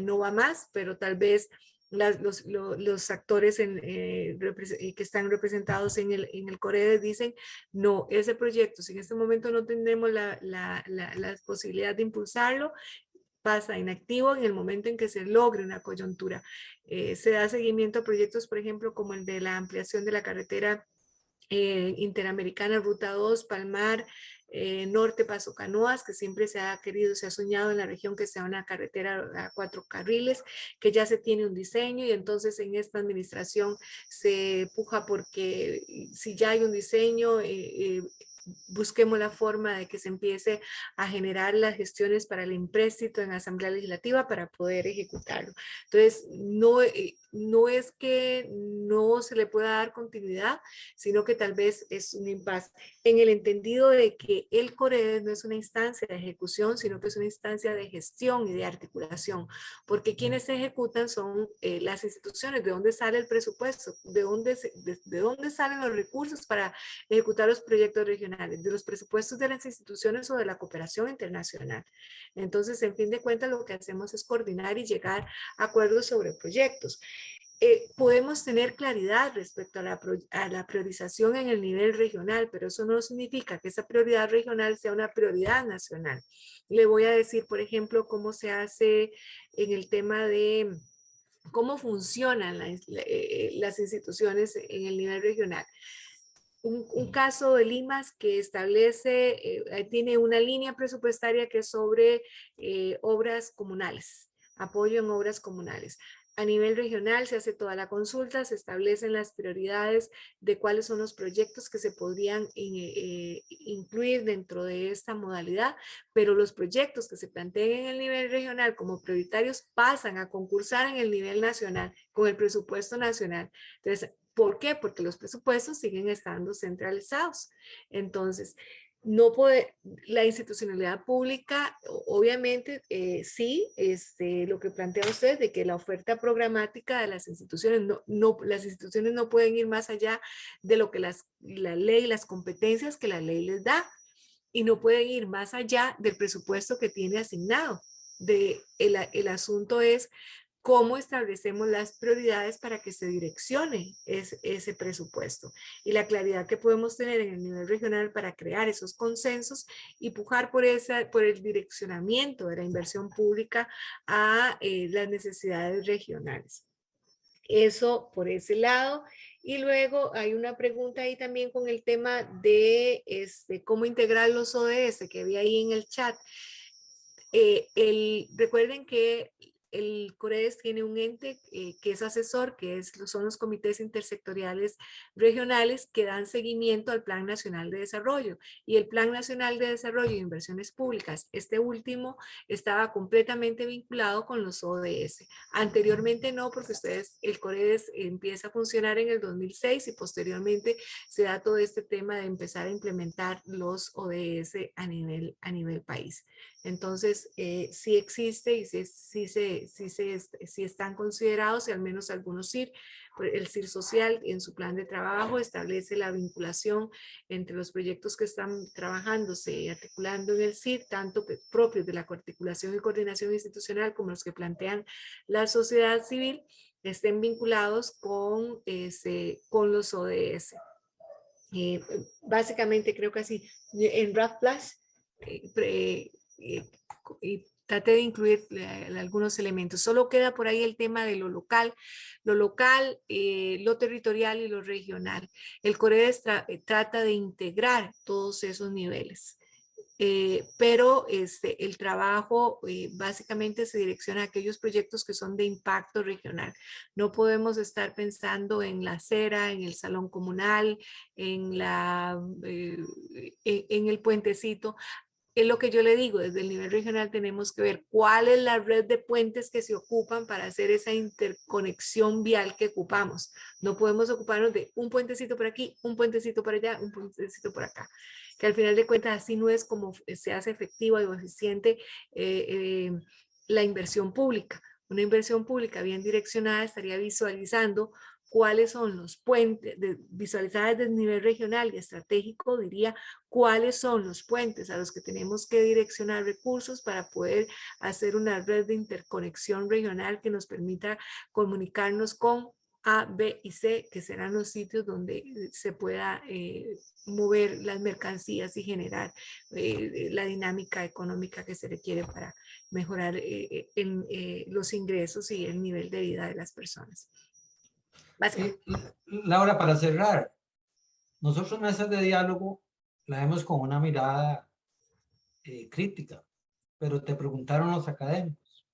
no va más, pero tal vez los actores que están representados en el Coredes dicen, no, ese proyecto, si en este momento no tenemos la posibilidad de impulsarlo, pasa inactivo en el momento en que se logre una coyuntura. Se da seguimiento a proyectos, por ejemplo, como el de la ampliación de la carretera interamericana Ruta 2, Palmar, Norte, Paso Canoas, que siempre se ha soñado en la región que sea una carretera a 4 carriles, que ya se tiene un diseño, y entonces en esta administración se puja porque si ya hay un diseño, busquemos la forma de que se empiece a generar las gestiones para el empréstito en la Asamblea Legislativa para poder ejecutarlo. Entonces, no es que no se le pueda dar continuidad, sino que tal vez es un impasse en el entendido de que el Coredes no es una instancia de ejecución, sino que es una instancia de gestión y de articulación, porque quienes se ejecutan son las instituciones, de dónde sale el presupuesto, de dónde salen los recursos para ejecutar los proyectos regionales, de los presupuestos de las instituciones o de la cooperación internacional. Entonces, en fin de cuentas, lo que hacemos es coordinar y llegar a acuerdos sobre proyectos. Podemos tener claridad respecto a la priorización en el nivel regional, pero eso no significa que esa prioridad regional sea una prioridad nacional. Le voy a decir, por ejemplo, cómo se hace en el tema de cómo funcionan las instituciones en el nivel regional. Un caso de Limas que establece, tiene una línea presupuestaria que es sobre obras comunales, apoyo en obras comunales. A nivel regional se hace toda la consulta, se establecen las prioridades de cuáles son los proyectos que se podrían incluir dentro de esta modalidad, pero los proyectos que se planteen en el nivel regional como prioritarios pasan a concursar en el nivel nacional con el presupuesto nacional. Entonces, ¿por qué? Porque los presupuestos siguen estando centralizados. Entonces, no puede, la institucionalidad pública, obviamente, sí, lo que plantea usted de que la oferta programática de las instituciones, las instituciones no pueden ir más allá de lo que la ley, las competencias que la ley les da, y no pueden ir más allá del presupuesto que tiene asignado. El asunto es cómo establecemos las prioridades para que se direccione ese presupuesto y la claridad que podemos tener en el nivel regional para crear esos consensos y pujar por el direccionamiento de la inversión pública a las necesidades regionales. Eso por ese lado. Y luego hay una pregunta ahí también con el tema de cómo integrar los ODS que había ahí en el chat. Recuerden que el COREDES tiene un ente que es asesor, son los comités intersectoriales regionales que dan seguimiento al Plan Nacional de Desarrollo. Y el Plan Nacional de Desarrollo e Inversiones Públicas, este último, estaba completamente vinculado con los ODS. Anteriormente no, porque el COREDES empieza a funcionar en el 2006 y posteriormente se da todo este tema de empezar a implementar los ODS a nivel país. Entonces, sí existe y sí están considerados, y al menos algunos CIR. El CIR social en su plan de trabajo establece la vinculación entre los proyectos que están trabajándose y articulando en el CIR, tanto propios de la articulación y coordinación institucional como los que plantean la sociedad civil, estén vinculados con los ODS. Básicamente creo que así, en RAF Flash, y trate de incluir algunos elementos. Solo queda por ahí el tema de lo local, lo territorial y lo regional. El COREDES trata de integrar todos esos niveles. Pero el trabajo básicamente se direcciona a aquellos proyectos que son de impacto regional. No podemos estar pensando en la acera, en el salón comunal, en el puentecito. Es lo que yo le digo, desde el nivel regional tenemos que ver cuál es la red de puentes que se ocupan para hacer esa interconexión vial que ocupamos. No podemos ocuparnos de un puentecito por aquí, un puentecito por allá, un puentecito por acá. Que al final de cuentas así no es como se hace efectiva y eficiente la inversión pública. Una inversión pública bien direccionada estaría visualizando cuáles son los puentes, visualizadas desde el nivel regional y estratégico, diría cuáles son los puentes a los que tenemos que direccionar recursos para poder hacer una red de interconexión regional que nos permita comunicarnos con A, B y C, que serán los sitios donde se pueda mover las mercancías y generar la dinámica económica que se requiere para mejorar los ingresos y el nivel de vida de las personas. Laura, para cerrar, nosotros mesas de diálogo la vemos con una mirada crítica, pero te preguntaron los académicos.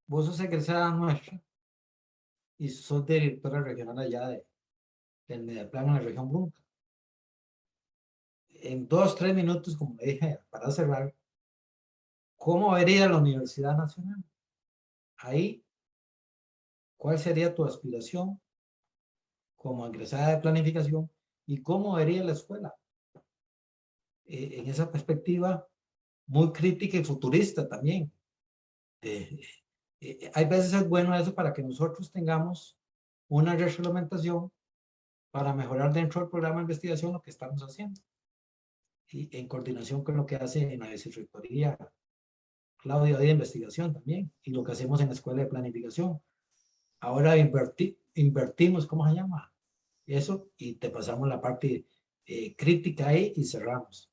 Vos sos egresada nuestra y sos directora regional allá del Mediaplan en la región Brunca. En 2-3 minutos, como le dije, para cerrar, ¿cómo vería la Universidad Nacional? Ahí, ¿cuál sería tu aspiración como egresada de planificación y cómo vería la escuela? En esa perspectiva muy crítica y futurista también. Hay veces es bueno eso para que nosotros tengamos una reglamentación para mejorar dentro del programa de investigación lo que estamos haciendo. Y en coordinación con lo que hace en la vicerrectoría Claudia de investigación también, y lo que hacemos en la escuela de planificación. Ahora invertimos, ¿cómo se llama? Eso, y te pasamos la parte crítica ahí y cerramos.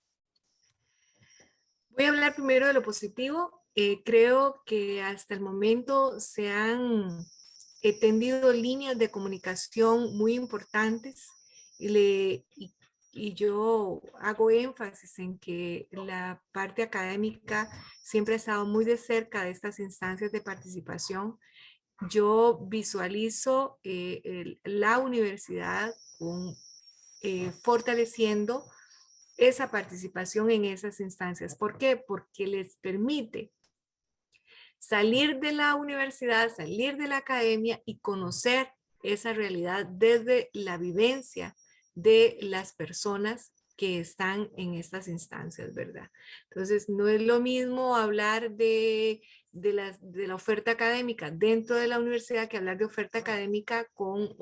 Voy a hablar primero de lo positivo. Creo que hasta el momento se han he tendido líneas de comunicación muy importantes y yo hago énfasis en que la parte académica siempre ha estado muy de cerca de estas instancias de participación. Yo visualizo la universidad fortaleciendo esa participación en esas instancias. ¿Por qué? Porque les permite salir de la universidad, salir de la academia y conocer esa realidad desde la vivencia de las personas que están en estas instancias, ¿verdad? Entonces, no es lo mismo hablar de la oferta académica dentro de la universidad que hablar de oferta académica con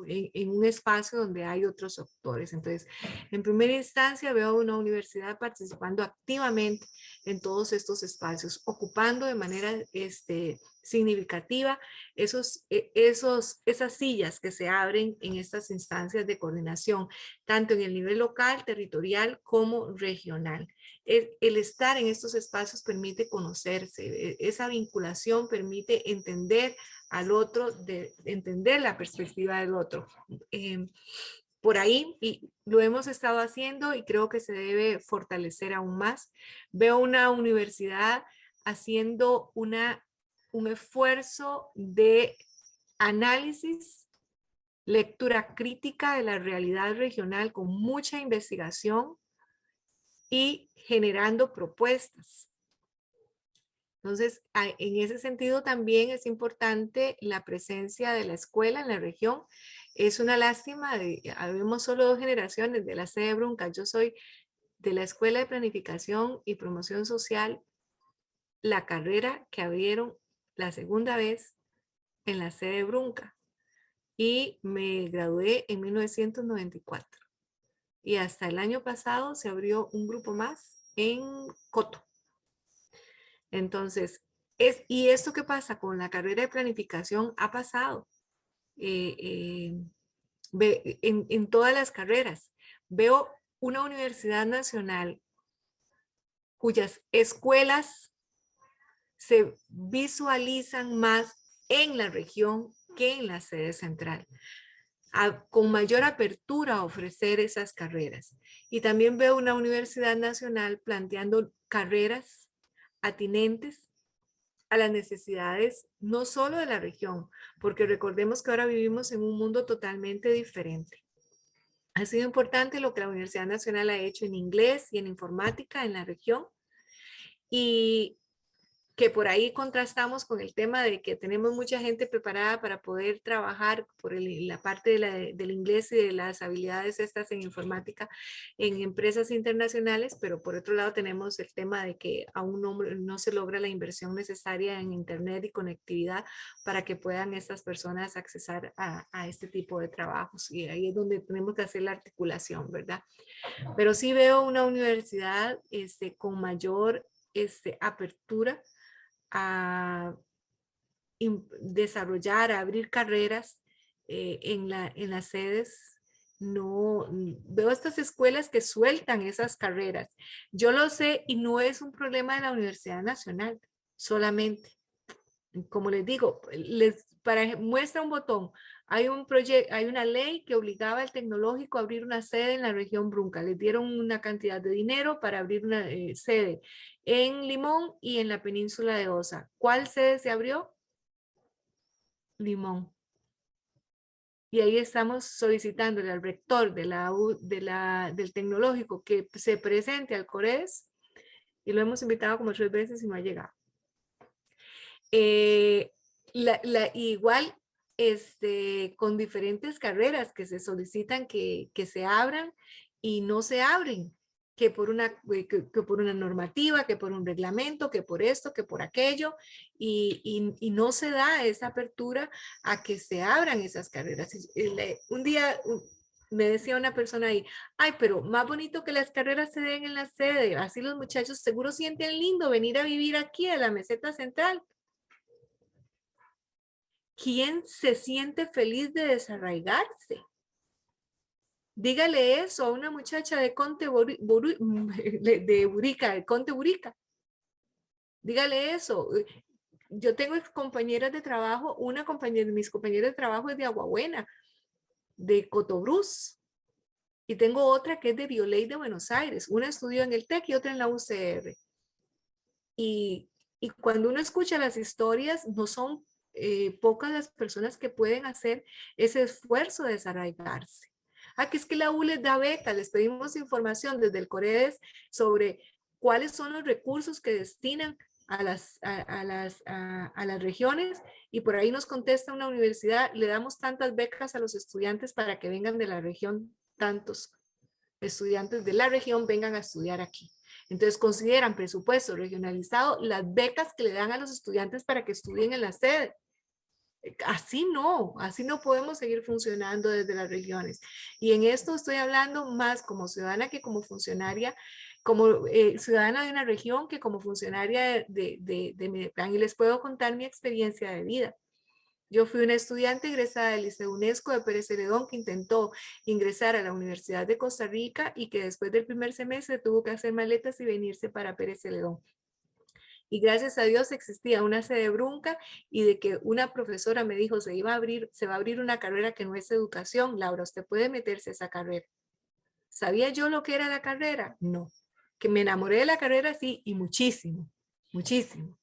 en un espacio donde hay otros actores. Entonces, en primera instancia veo una universidad participando activamente en todos estos espacios, ocupando de manera significativa esas sillas que se abren en estas instancias de coordinación, tanto en el nivel local, territorial como regional. El estar en estos espacios permite conocerse, esa vinculación permite entender al otro, entender la perspectiva del otro. Por ahí, y lo hemos estado haciendo y creo que se debe fortalecer aún más. Veo una universidad haciendo un esfuerzo de análisis, lectura crítica de la realidad regional con mucha investigación y generando propuestas. Entonces, en ese sentido también es importante la presencia de la escuela en la región. Es una lástima, habemos solo 2 generaciones de la sede Brunca. Yo soy de la Escuela de Planificación y Promoción Social, la carrera que abrieron la segunda vez en la sede Brunca. Y me gradué en 1994. Y hasta el año pasado se abrió un grupo más en Coto. Entonces, y esto que pasa con la carrera de planificación ha pasado en todas las carreras. Veo una universidad nacional cuyas escuelas se visualizan más en la región que en la sede central, con mayor apertura a ofrecer esas carreras. Y también veo una universidad nacional planteando carreras atinentes a las necesidades no solo de la región, porque recordemos que ahora vivimos en un mundo totalmente diferente. Ha sido importante lo que la Universidad Nacional ha hecho en inglés y en informática en la región, y que por ahí contrastamos con el tema de que tenemos mucha gente preparada para poder trabajar por la parte del inglés y de las habilidades estas en informática en empresas internacionales, pero por otro lado tenemos el tema de que aún no se logra la inversión necesaria en internet y conectividad para que puedan estas personas accesar a este tipo de trabajos, y ahí es donde tenemos que hacer la articulación, ¿verdad? Pero sí veo una universidad con mayor apertura a desarrollar, a abrir carreras en las sedes. No veo estas escuelas que sueltan esas carreras. Yo lo sé y no es un problema de la Universidad Nacional solamente. Como les digo, muestra un botón. Hay un proyecto, hay una ley que obligaba al tecnológico a abrir una sede en la región Brunca. Les dieron una cantidad de dinero para abrir una sede en Limón y en la península de Osa. ¿Cuál sede se abrió? Limón. Y ahí estamos solicitándole al rector del tecnológico que se presente al CORES, y lo hemos invitado como 3 veces y no ha llegado. Igual con diferentes carreras que se solicitan que se abran y no se abren, que por una normativa, que por un reglamento, que por esto, que por aquello, y no se da esa apertura a que se abran esas carreras. Un día me decía una persona ahí, ay, pero más bonito que las carreras se den en la sede, así los muchachos seguro sienten lindo venir a vivir aquí a la meseta central. ¿Quién se siente feliz de desarraigarse? Dígale eso a una muchacha de Conte Burica, de Conte Burica. Dígale eso. yo tengo compañeras de trabajo, una compañera de mis compañeras de trabajo es de Aguabuena, de Cotobruz, y tengo otra que es de Bioley de Buenos Aires. Una estudió en el TEC y otra en la UCR. Y cuando uno escucha las historias, no son pocas las personas que pueden hacer ese esfuerzo de desarraigarse. Que es que la U les da beca, les pedimos información desde el COREDES sobre cuáles son los recursos que destinan a las regiones, y por ahí nos contesta una universidad: le damos tantas becas a los estudiantes para que vengan de la región, tantos estudiantes de la región vengan a estudiar aquí. Entonces consideran presupuesto regionalizado las becas que le dan a los estudiantes para que estudien en la sede. Así no podemos seguir funcionando desde las regiones. Y en esto estoy hablando más como ciudadana que como funcionaria, como ciudadana de una región que como funcionaria de Medeplan. Y les puedo contar mi experiencia de vida. Yo fui una estudiante egresada del Liceo UNESCO de Pérez Celedón que intentó ingresar a la Universidad de Costa Rica y que después del primer semestre tuvo que hacer maletas y venirse para Pérez Celedón. Y gracias a Dios existía una sede Brunca, y de que una profesora me dijo: se va a abrir una carrera que no es educación, Laura, usted puede meterse a esa carrera. ¿Sabía yo lo que era la carrera? No. Que me enamoré de la carrera, sí, y muchísimo, muchísimo.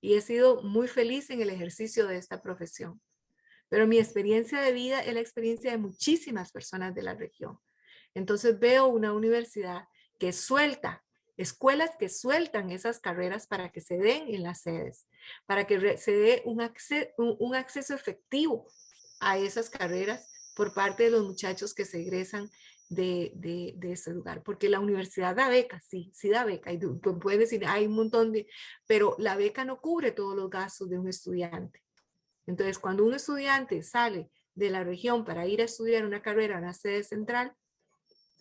Y he sido muy feliz en el ejercicio de esta profesión. Pero mi experiencia de vida es la experiencia de muchísimas personas de la región. Entonces veo una universidad que suelta, escuelas que sueltan esas carreras para que se den en las sedes, para que se dé un acceso efectivo a esas carreras por parte de los muchachos que se egresan de ese lugar. Porque la universidad da beca, sí da beca. Y pueden decir, hay un montón pero la beca no cubre todos los gastos de un estudiante. Entonces, cuando un estudiante sale de la región para ir a estudiar una carrera en la sede central,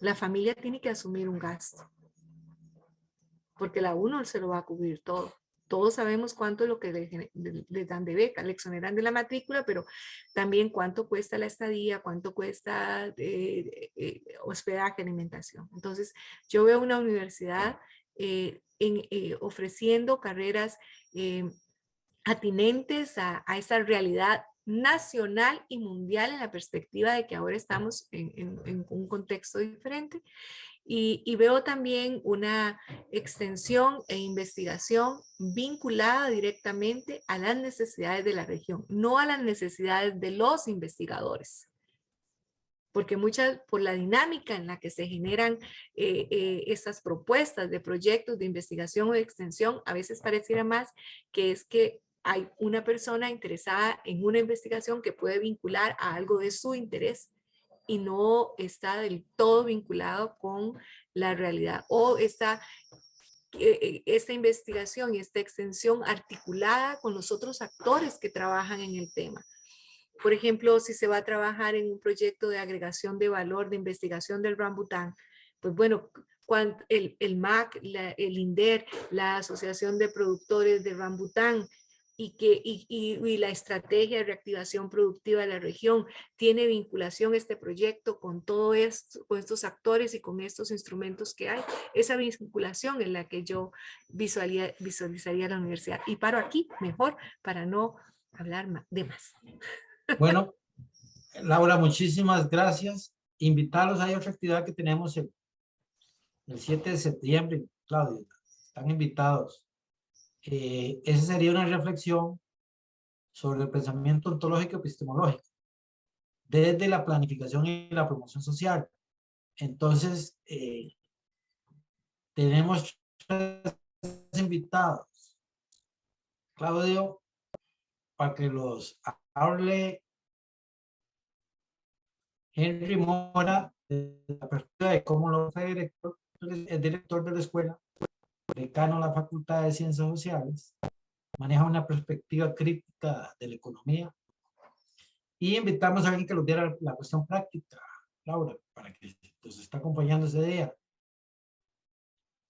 la familia tiene que asumir un gasto, porque la U no se lo va a cubrir todo. Todos sabemos cuánto es lo que le dan de beca, le exoneran de la matrícula, pero también cuánto cuesta la estadía, cuánto cuesta hospedaje, alimentación. Entonces, yo veo una universidad ofreciendo carreras atinentes a esa realidad nacional y mundial, en la perspectiva de que ahora estamos en un contexto diferente. Y veo también una extensión e investigación vinculada directamente a las necesidades de la región, no a las necesidades de los investigadores. Porque por la dinámica en la que se generan estas propuestas de proyectos de investigación o de extensión, a veces pareciera más que es que hay una persona interesada en una investigación que puede vincular a algo de su interés y no está del todo vinculado con la realidad, o esta investigación y esta extensión articulada con los otros actores que trabajan en el tema. Por ejemplo, si se va a trabajar en un proyecto de agregación de valor de investigación del rambután, pues bueno, el MAC, el INDER, la Asociación de Productores de Rambután, y la estrategia de reactivación productiva de la región tiene vinculación este proyecto con todo esto, con estos actores y con estos instrumentos que hay. Esa vinculación es la que yo visualizaría la universidad. Y paro aquí mejor para no hablar de más. Bueno, Laura, muchísimas gracias. Invitarlos, hay otra actividad que tenemos el 7 de septiembre, Claudia, están invitados. Esa sería una reflexión sobre el pensamiento ontológico epistemológico desde la planificación y la promoción social. Entonces, tenemos 3 invitados. Claudio, para que los hable Henry Mora, de la perspectiva de cómo lo fue el director de la escuela, decano de la Facultad de Ciencias Sociales, maneja una perspectiva crítica de la economía. Y invitamos a alguien que nos diera la cuestión práctica, Laura, para que nos está acompañando ese día.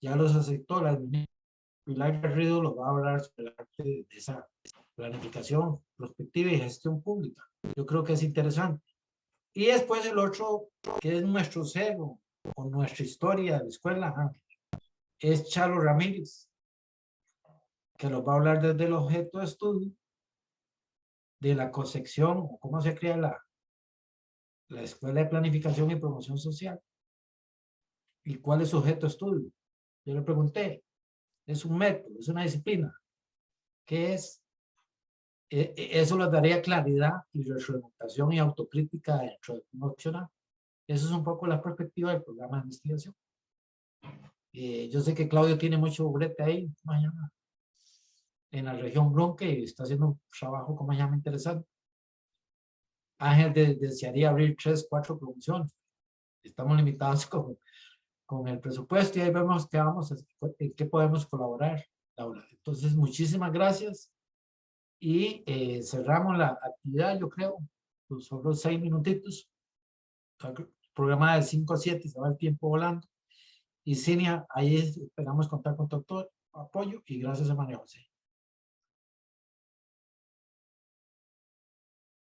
Ya los aceptó la ministra Pilar Garrido, lo va a hablar sobre la parte de esa planificación, prospectiva y gestión pública. Yo creo que es interesante. Y después el otro, que es nuestro cero o nuestra historia de la escuela, es Chalo Ramírez, que nos va a hablar desde el objeto de estudio, de la concepción, o cómo se crea la Escuela de Planificación y Promoción Social, y cuál es su objeto de estudio. Yo le pregunté, es un método, es una disciplina, ¿qué es? Eso les daría claridad y retroalimentación y autocrítica dentro del plan opcional. Eso es un poco la perspectiva del programa de investigación. Yo sé que Claudio tiene mucho brete ahí mañana en la región Brunca y está haciendo un trabajo como llama interesante. Ángel desearía abrir 3, 4 promociones. Estamos limitados con el presupuesto y ahí vemos qué vamos, en qué podemos colaborar, Laura. Entonces, muchísimas gracias y cerramos la actividad, yo creo, sobre 6 minutitos. Programa de 5 a 7, se va el tiempo volando. Y Cinia, ahí esperamos contar con tu apoyo y gracias a María José.